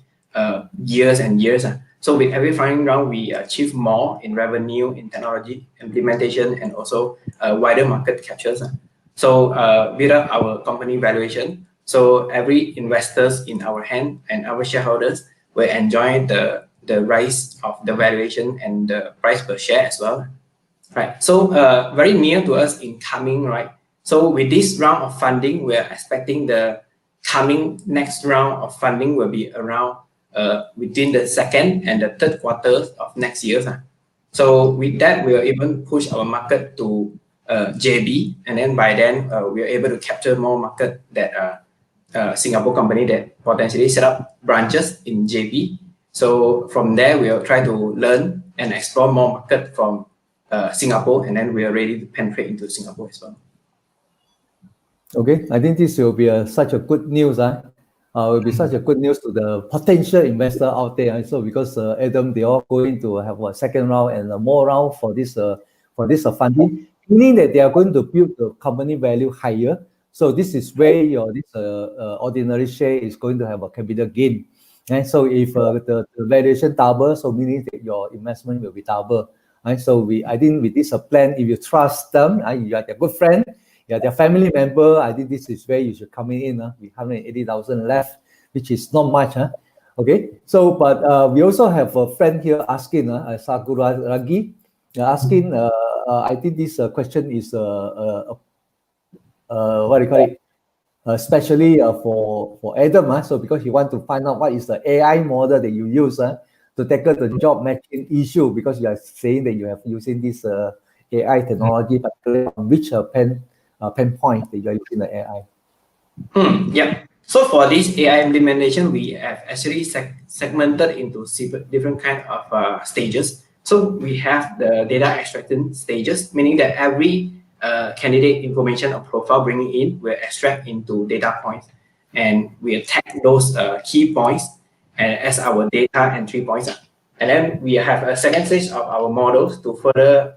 years and years. So with every funding round, we achieve more in revenue, in technology implementation, and also wider market captures. So with our company valuation, so every investors in our hand and our shareholders will enjoy the rise of the valuation and the price per share as well. Right. So very near to us in coming, right? So with this round of funding, we are expecting the coming next round of funding will be around within the second and the third quarters of next year. So with that, we are even push our market to JB, and then by then we are able to capture more market that Singapore company that potentially set up branches in JB. So from there, we'll try to learn and explore more market from Singapore, and then we are ready to penetrate into Singapore as well. Okay, I think this will be such a good news. Will be such a good news to the potential investor out there. So because Adam, they are going to have a second round and more round for this funding, meaning that they are going to build the company value higher. So this is where your ordinary share is going to have a capital gain. And so if the valuation double, so meaning that your investment will be double. And so I think with this plan, if you trust them, you are their good friend, you are their family member, I think this is where you should come in with 180,000 left, which is not much. Okay, so but we also have a friend here asking, Saguragi, asking, I think this question is what do you call it? Especially for Adam, so because he want to find out what is the AI model that you use to tackle the job matching issue, because you are saying that you have using this AI technology, particularly on which pain point that you are using the AI. Yeah. So for this AI implementation, we have actually segmented into different kind of stages. So we have the data extraction stages, meaning that every candidate information or profile bringing in will extract into data points, and we attack those key points as our data entry points. And then we have a second stage of our models to further,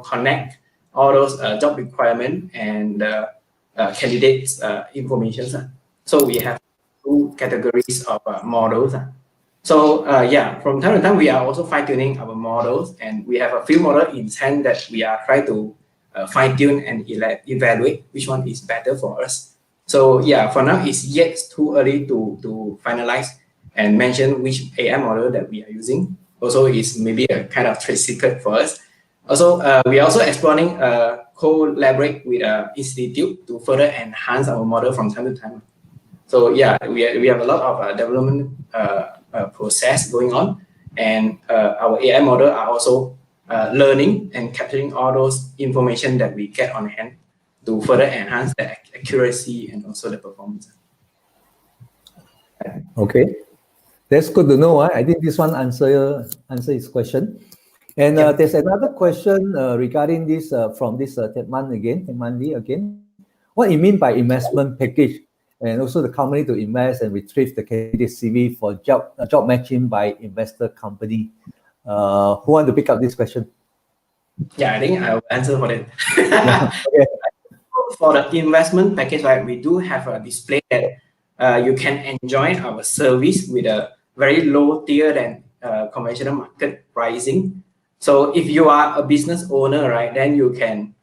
connect all those job requirement and candidates information. So we have two categories of models. So from time to time, we are also fine-tuning our models, and we have a few models in hand that we are trying to fine-tune and evaluate which one is better for us. So for now, it's yet too early to finalize and mention which AI model that we are using. Also, it's maybe a kind of trade secret for us. Also, we are also exploring collaborate with institute to further enhance our model from time to time. So we have a lot of development process going on, and our AI model are also learning and capturing all those information that we get on hand to further enhance the accuracy and also the performance. Okay, that's good to know. I think this one answer his question. And there's another question regarding this from this Tekmandi again. What you mean by investment package, and also the company to invest and retrieve the candidate CV for job matching by investor company? Who want to pick up this question? I think I'll answer for it. Okay. For the investment package, right, we do have a display that you can enjoy our service with a very low tier than conventional market pricing. So if you are a business owner, right, then you can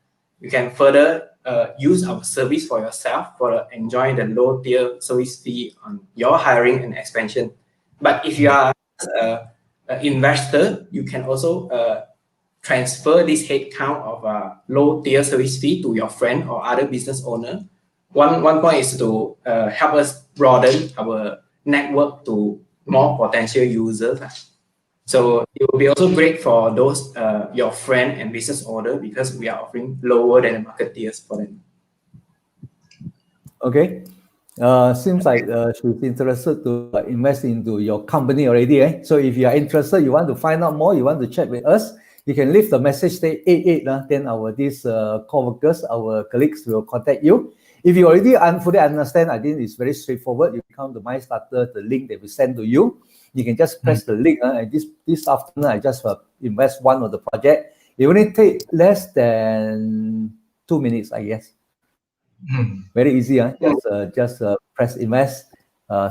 further use our service for yourself for enjoying the low tier service fee on your hiring and expansion. But if you are an investor, you can also transfer this headcount of low tier service fee to your friend or other business owner. One point is to help us broaden our network to more potential users. So it will be also great for those your friend and business owner, because we are offering lower than the market tiers for them. Okay. Seems like she's interested to invest into your company already. So if you are interested, you want to find out more, you want to chat with us, you can leave the message, say 88. Then these co-workers, our colleagues will contact you. If you already fully understand, I think it's very straightforward. You come to MyStartr, the link that we send to you. You can just press the link. And this afternoon, I just invest one of the project. It only take less than 2 minutes, I guess. Very easy. Just press invest,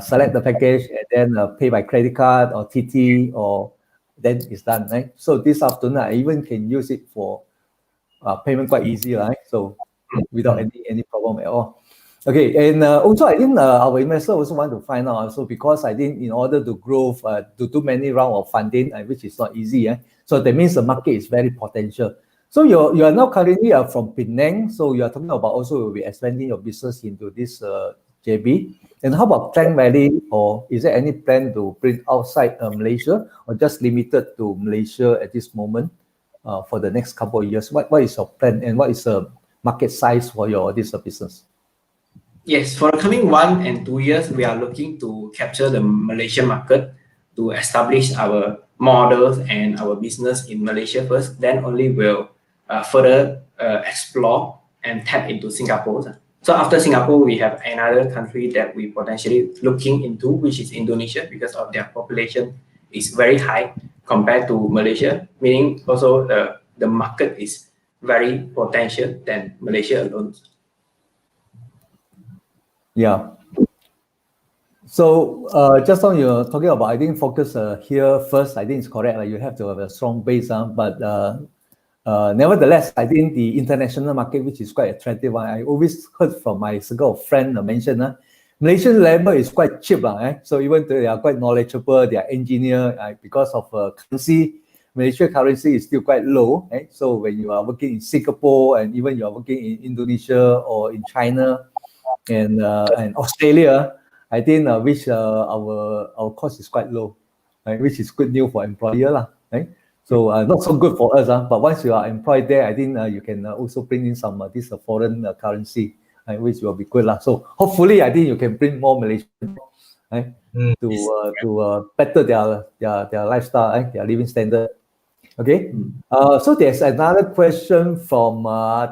select the package, and then pay by credit card or TT, or then it's done. Right? So this afternoon, I even can use it for payment quite easy. Right? So without any problem at all. Okay, and also I think our investor also want to find out also, because I think in order to grow, to do many round of funding, which is not easy, so that means the market is very potential. So you are now currently from Penang, so you are talking about also will be expanding your business into this JB. And how about Klang Valley, or is there any plan to bring outside Malaysia, or just limited to Malaysia at this moment for the next couple of years? What is your plan, and what is the market size for your this business? Yes, for the coming 1 and 2 years, we are looking to capture the Malaysian market to establish our models and our business in Malaysia first. Then only we'll further explore and tap into Singapore. So after Singapore, we have another country that we potentially looking into, which is Indonesia, because of their population is very high compared to Malaysia, meaning also the market is very potential than Malaysia alone. Yeah. So just on you're talking about, I think focus here first, I think it's correct. You have to have a strong base, but nevertheless, I think the international market, which is quite attractive, I always heard from my circle of friends mention, Malaysian labor is quite cheap, so even though they are quite knowledgeable, they are engineer, because of currency, Malaysia currency is still quite low. So when you are working in Singapore, and even you are working in Indonesia or in China, and Australia, I think which our cost is quite low, right? Which is good news for employer, right? So not so good for us, but once you are employed there, I think you can also bring in some this foreign currency, right? Which will be good, So hopefully, I think you can bring more Malaysians, right? To better their lifestyle, right? Their living standard. Okay, so there's another question from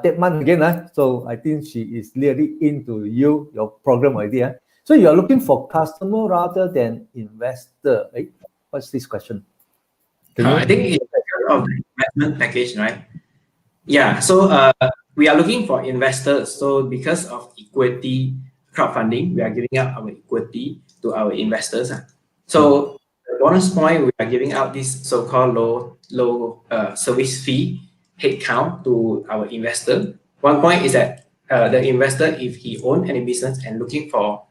Tedman again. So I think she is really into your program idea. So you are looking for customer rather than investor, right? What's this question? I think it's of the investment package, right? Yeah, so we are looking for investors. So because of equity crowdfunding, we are giving up our equity to our investors. So the bonus point, we are giving out this so-called low service fee headcount to our investor. One point is that the investor, if he owns any business and looking for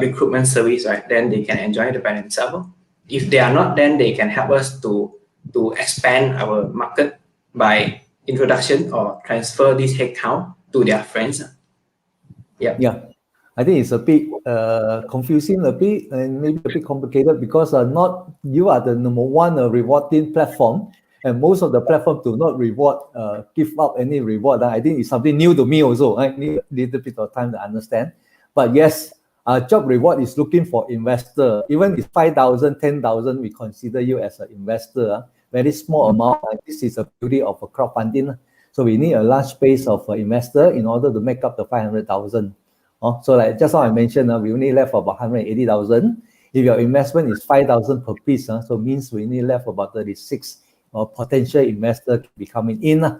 recruitment service, right, then they can enjoy it by themselves. If they are not, then they can help us to expand our market by introduction or transfer this headcount to their friends. Yeah. I think it's a bit confusing a bit, and maybe a bit complicated, because not you are the number one rewarding platform, and most of the platforms do not give out any reward. I think it's something new to me also. I need a little bit of time to understand. But yes, JobReward is looking for investor. Even if 5,000, 10,000, we consider you as an investor. Very small amount. This is a beauty of a crowdfunding. So we need a large base of investor in order to make up the 500,000. So like just how I mentioned, we only left about 180,000. If your investment is 5,000 per piece, so means we need left about 36 potential investor be coming in.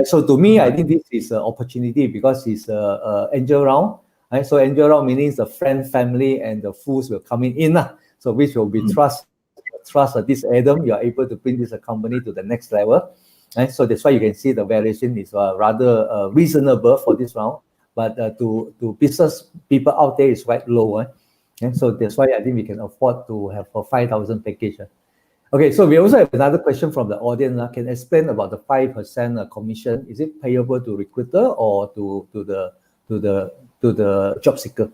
So to me, I think this is an opportunity, because it's an angel round. Right? So angel round means the friend, family, and the fools will coming in. So which will be trust this Adam, you are able to bring this company to the next level. Right? So that's why you can see the valuation is rather reasonable for this round. But to business people out there is quite low. And so that's why I think we can afford to have a 5,000 package. Okay, so we also have another question from the audience. Can you explain about the 5% commission? Is it payable to recruiter or to the job seeker?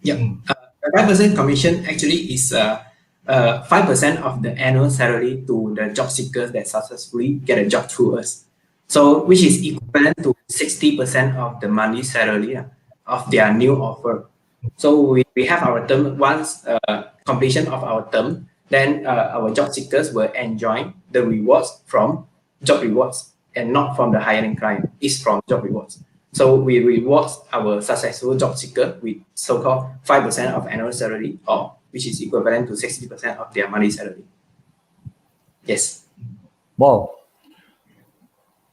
Yeah, the 5% commission actually is 5% of the annual salary to the job seekers that successfully get a job through us. So which is equivalent to 60% of the monthly salary of their new offer. So we have our term. Once completion of our term, then our job seekers will enjoy the rewards from JobRewards and not from the hiring client. It's from JobRewards. So we reward our successful job seeker with so-called 5% of annual salary, or which is equivalent to 60% of their monthly salary. Yes. Wow.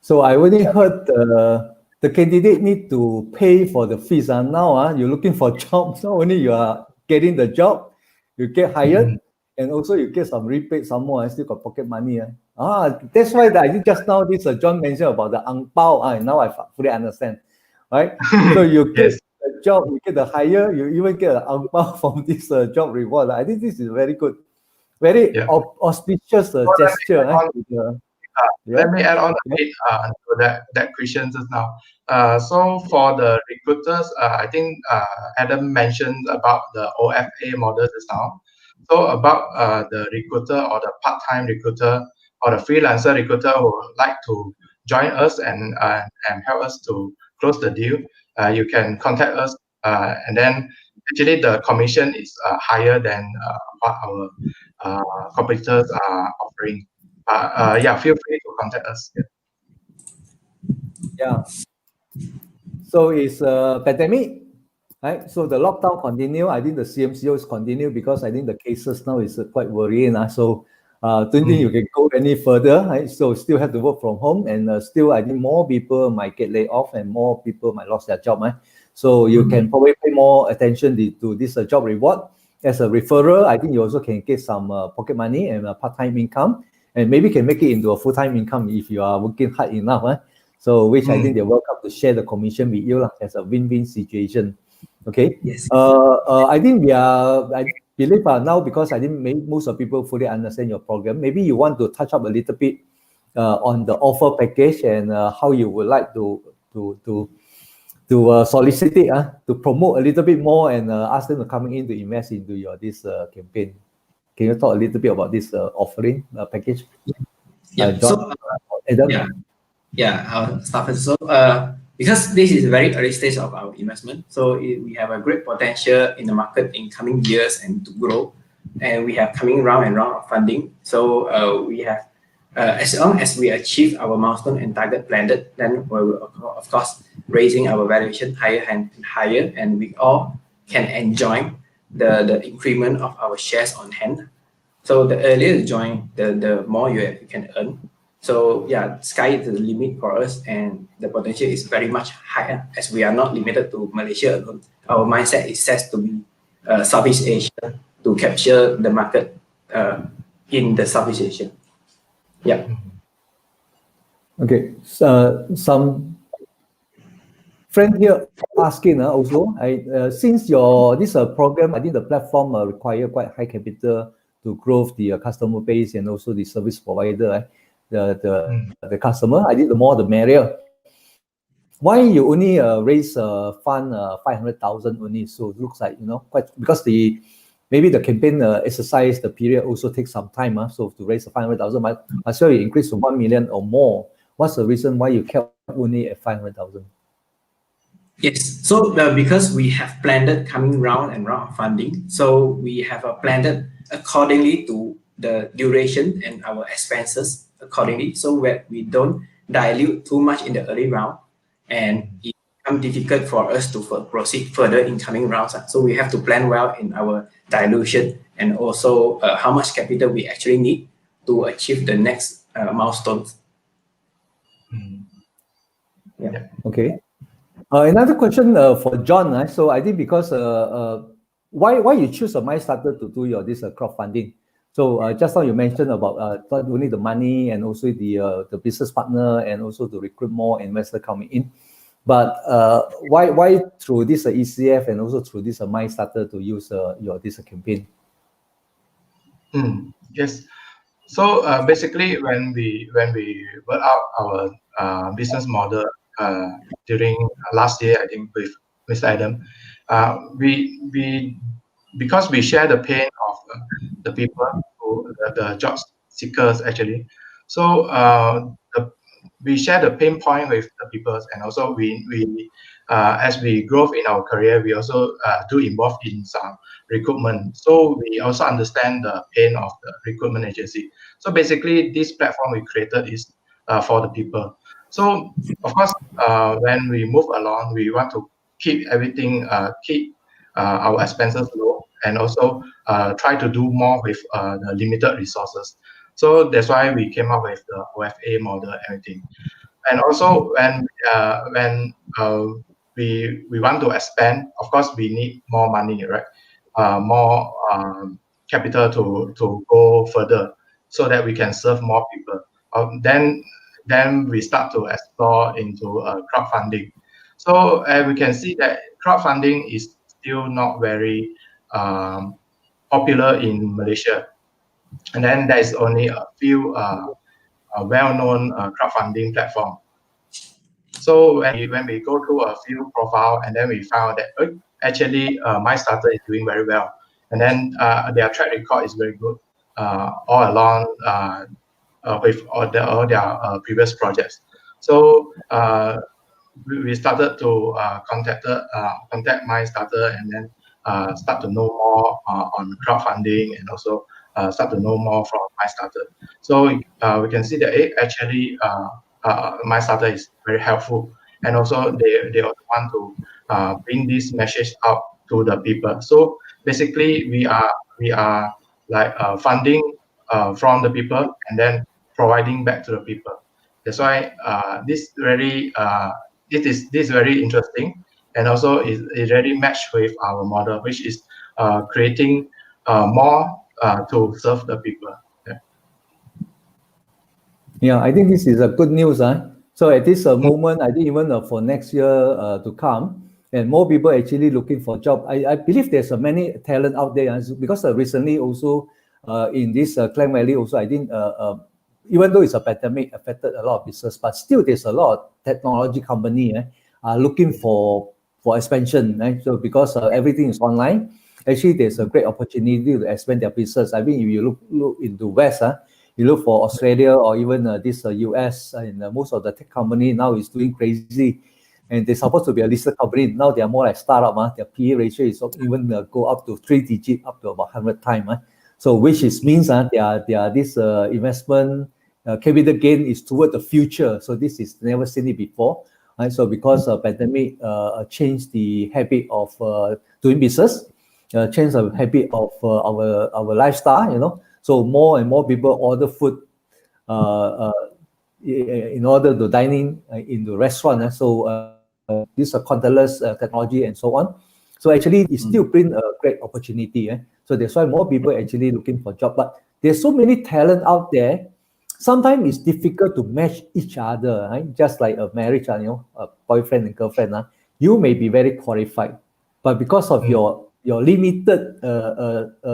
So I only heard the candidate need to pay for the fees. Now you're looking for jobs. Not only you are getting the job, you get hired, and also you get some rebate, some more. I still got pocket money. That's why I think just now this John mentioned about the ang pao. Now I fully understand, right? So you get a job, you get the higher, you even get an ang pao from this job reward. I think this is very good, very auspicious gesture. Let me add on a bit to that question just now. So for the recruiters, I think Adam mentioned about the OFA model just now. So about the recruiter or the part-time recruiter or the freelancer recruiter who would like to join us and help us to close the deal, you can contact us, and then actually the commission is higher than what our competitors are offering. Yeah, feel free to contact us. Yeah. So it's a pandemic, right? So the lockdown continue. I think the CMCO is continue because I think the cases now is quite worrying. So don't think you can go any further, right? So still have to work from home, and still I think more people might get laid off and more people might lose their job. Right? So you can probably pay more attention to this job reward. As a referral, I think you also can get some pocket money and part-time income, and maybe can make it into a full-time income if you are working hard enough. Right? So which I think they're welcome to share the commission with you as a win-win situation. Okay. Yes. I think I believe now, because I think most of people fully understand your program, maybe you want to touch up a little bit on the offer package and how you would like to solicit it, to promote a little bit more and ask them to come in to invest into this campaign. Can you talk a little bit about this offering package? Yeah. John, Adam? I'll start first. So, because this is a very early stage of our investment, so we have a great potential in the market in coming years and to grow, and we have coming round and round of funding. So we have, as long as we achieve our milestone and target planned, then we will of course raising our valuation higher and higher, and we all can enjoy the increment of our shares on hand. So the earlier you join, the more you can earn. So yeah, sky is the limit for us, and the potential is very much higher as we are not limited to Malaysia alone. Our mindset is set to be Southeast Asia, to capture the market in the Southeast Asia. Yeah. Okay. Some friend here asking also, since this program, I think the platform require quite high capital to grow the customer base and also the service provider. The customer, I think the more the merrier. Why you only raise fund 500,000 only? So it looks like quite, because maybe the campaign exercise, the period also takes some time. So to raise 500,000, might as well you increase to 1 million or more. What's the reason why you kept only at 500,000? Yes, so because we have planned coming round and round of funding, so we have planned accordingly to the duration and our expenses accordingly, so where we don't dilute too much in the early round, and it becomes difficult for us to proceed further in coming rounds. So we have to plan well in our dilution and also how much capital we actually need to achieve the next milestones. Yeah. Okay. Another question for John. So I think because why you choose a MyStartr to do this crowdfunding? So just now you mentioned about you need the money and also the business partner and also to recruit more investors coming in. But why through this ECF and also through this MyStartr to use this campaign? Yes. So basically, when we work out our business model during last year, I think with Mr. Adam, we because we share the pain of the people, the job seekers actually. So we share the pain point with the people, and also we as we grow in our career, we also do involve in some recruitment. So we also understand the pain of the recruitment agency. So basically, this platform we created is for the people. So of course, when we move along, we want to keep everything, keep our expenses low, and also try to do more with the limited resources. So that's why we came up with the OFA model and everything. And also when we want to expand, of course we need more money, right? More capital to go further, so that we can serve more people. Then we start to explore into crowdfunding. So we can see that crowdfunding is still not very popular in Malaysia. And then there is only a few well-known crowdfunding platform. So when we go through a few profile, and then we found that actually MyStartr is doing very well, and then their track record is very good all along with all their previous projects. So we started to contact MyStartr, and then start to know more on crowdfunding, and also start to know more from MyStartr. So we can see that actually MyStartr is very helpful, and also they also want to bring this message out to the people. So basically, we are like funding from the people, and then providing back to the people. That's why this is very interesting, and also it really matched with our model, which is creating more to serve the people. Yeah, I think this is a good news. So at this moment, I think even for next year to come, and more people actually looking for job. I believe there's many talent out there, because recently also in this Klang Valley also, I think even though it's a pandemic affected a lot of business, but still there's a lot of technology company are looking for expansion. So because everything is online, actually there's a great opportunity to expand their business. I mean, if you look into West, you look for Australia or even this US, and most of the tech company now is doing crazy, and they're supposed to be a listed company. Now they are more like startup. Their PE ratio is even go up to 3 digit, up to about 100 times. So which means their this investment capital gain is toward the future. So this is never seen it before. Right? So because pandemic changed the habit of doing business, changed the habit of our lifestyle. So more and more people order food in order to dine in the restaurant. So these are contactless technology and so on. So actually, it still brings a great opportunity. So that's why more people actually looking for job. But there's so many talent out there. Sometimes it's difficult to match each other. Right? Just like a marriage, a boyfriend and girlfriend. You may be very qualified, but because of your limited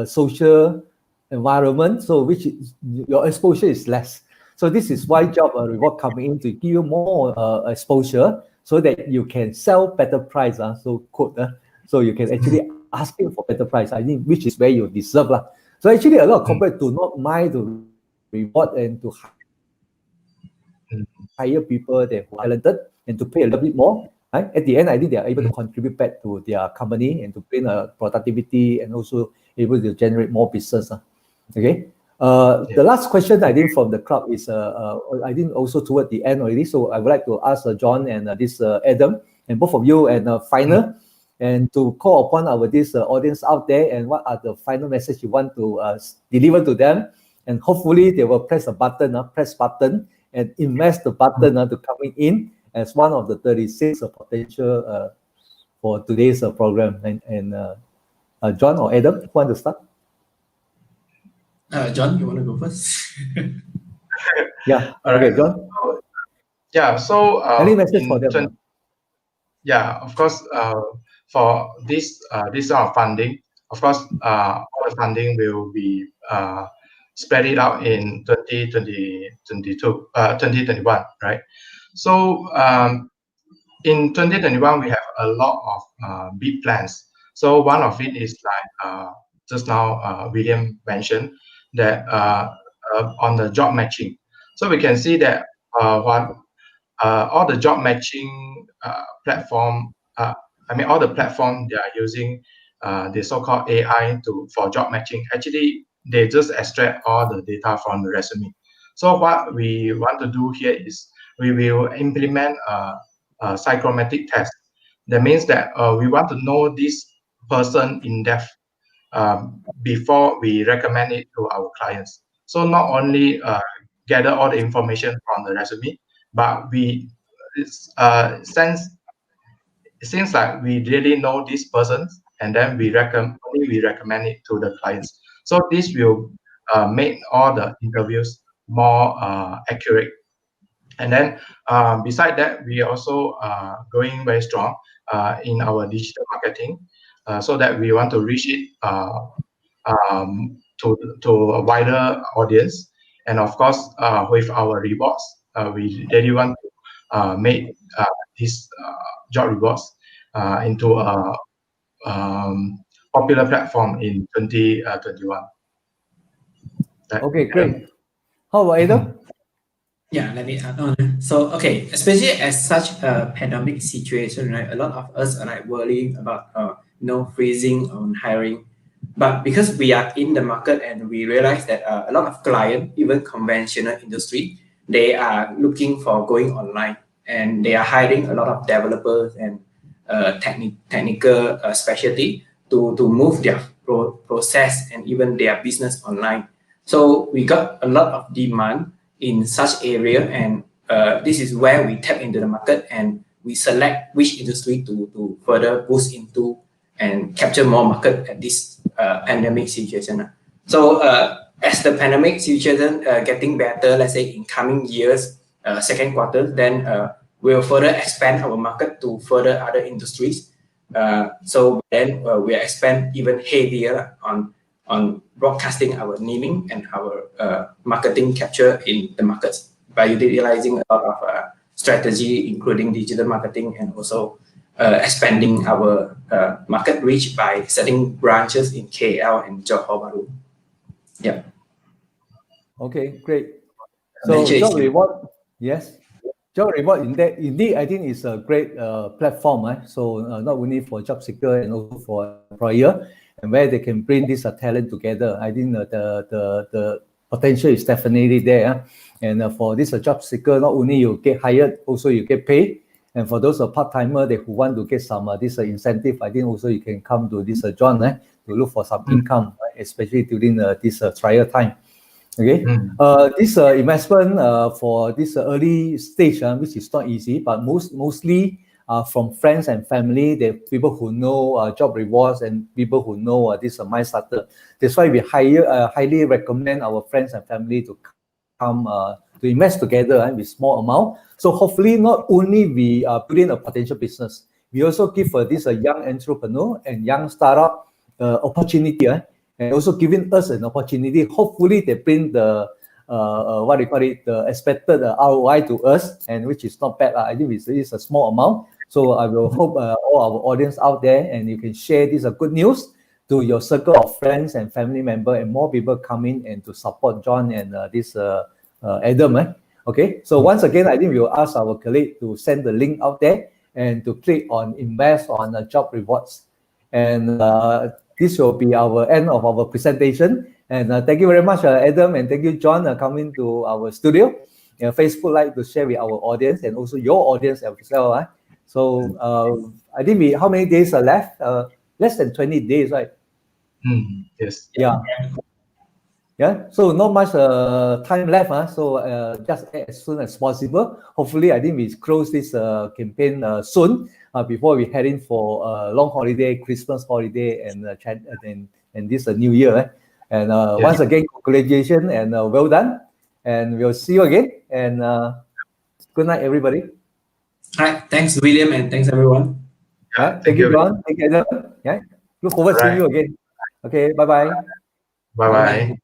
social environment, so which is, your exposure is less. So this is why job reward coming in to give you more exposure, so that you can sell better price. So you can actually asking for better price. I think which is where you deserve. So actually a lot of corporate do not mind to reward and to hire people that are talented and to pay a little bit more. Right? At the end, I think they are able to contribute back to their company and to bring productivity, and also able to generate more business. Okay. The last question I think from the crowd is I think also toward the end already. So I would like to ask John and this Adam, and both of you, and final, and to call upon our this audience out there, and what are the final message you want to deliver to them, and hopefully they will press button and invest the button to coming in as one of the 36 potential for today's program. And John or Adam, who want to start? John, you want to go first? Yeah. All okay, right. John. Yeah. So any message for them? Yeah, of course. For this sort of funding, of course, all the funding will be spread it out in 2021, right? So in 2021, we have a lot of big plans. So one of it is like just now William mentioned that on the job matching. So we can see that all the job matching platform, all the platform they are using the so-called AI for job matching. Actually, they just extract all the data from the resume. So what we want to do here is we will implement a psychometric test. That means that we want to know this person in depth before we recommend it to our clients. So not only gather all the information from the resume, but it seems like we really know this person, and then we recommend it to the clients. So this will make all the interviews more accurate. And then beside that, we are also going very strong in our digital marketing, so that we want to reach it to a wider audience. And of course, with our rewards, we really want to make this job rewards into a popular platform in 2021. Okay, great. How about Adam? Yeah, let me add on. So, okay, especially as such a pandemic situation, right? A lot of us are like worrying about, freezing on hiring. But because we are in the market and we realize that a lot of clients, even conventional industry, they are looking for going online and they are hiring a lot of developers and technical specialty to move their process and even their business online. So we got a lot of demand in such area, and this is where we tap into the market and we select which industry to further boost into and capture more market at this pandemic situation. So as the pandemic situation getting better, let's say in coming years, second quarter, then we'll further expand our market to further other industries. So then we'll expand even heavier on broadcasting our naming and our marketing capture in the markets by utilizing a lot of strategy, including digital marketing and also expanding our market reach by setting branches in KL and Johor Bahru. Yeah. Okay, great. So job reward, yes. Job reward indeed, I think is a great platform. So not only for job seeker and also for employer, and where they can bring this talent together. I think the potential is definitely there. And for this job seeker, not only you get hired, also you get paid. And for those part-timer who want to get some this incentive, I think also you can come to this John to look for some income, right? Especially during this trial time. Okay, this investment for this early stage, which is not easy, but mostly from friends and family, the people who know job rewards and people who know this MyStartr. That's why we highly recommend our friends and family to come to invest together with small amount. So hopefully, not only we put in a potential business, we also give this young entrepreneur and young startup opportunity, and also giving us an opportunity. Hopefully, they bring the the expected ROI to us, and which is not bad. I think it's a small amount. So I will hope all our audience out there, and you can share this good news to your circle of friends and family member, and more people come in and to support John and this Adam. Okay, so once again, I think we will ask our colleague to send the link out there and to click on invest on job rewards. And this will be our end of our presentation. And thank you very much, Adam, and thank you, John, coming to our studio. Facebook Live to share with our audience and also your audience as well. So I think how many days are left? Less than 20 days, right? Yes. Yeah. Yeah. So not much time left. So just as soon as possible. Hopefully, I think we close this campaign soon before we head in for long holiday, Christmas holiday, and this New Year. And once again, congratulations and well done. And we'll see you again. And good night, everybody. Hi, thanks, William, and thanks, everyone. Thank you, John. Thank you, Adam. Look forward to seeing you again. Okay, bye-bye. Bye-bye.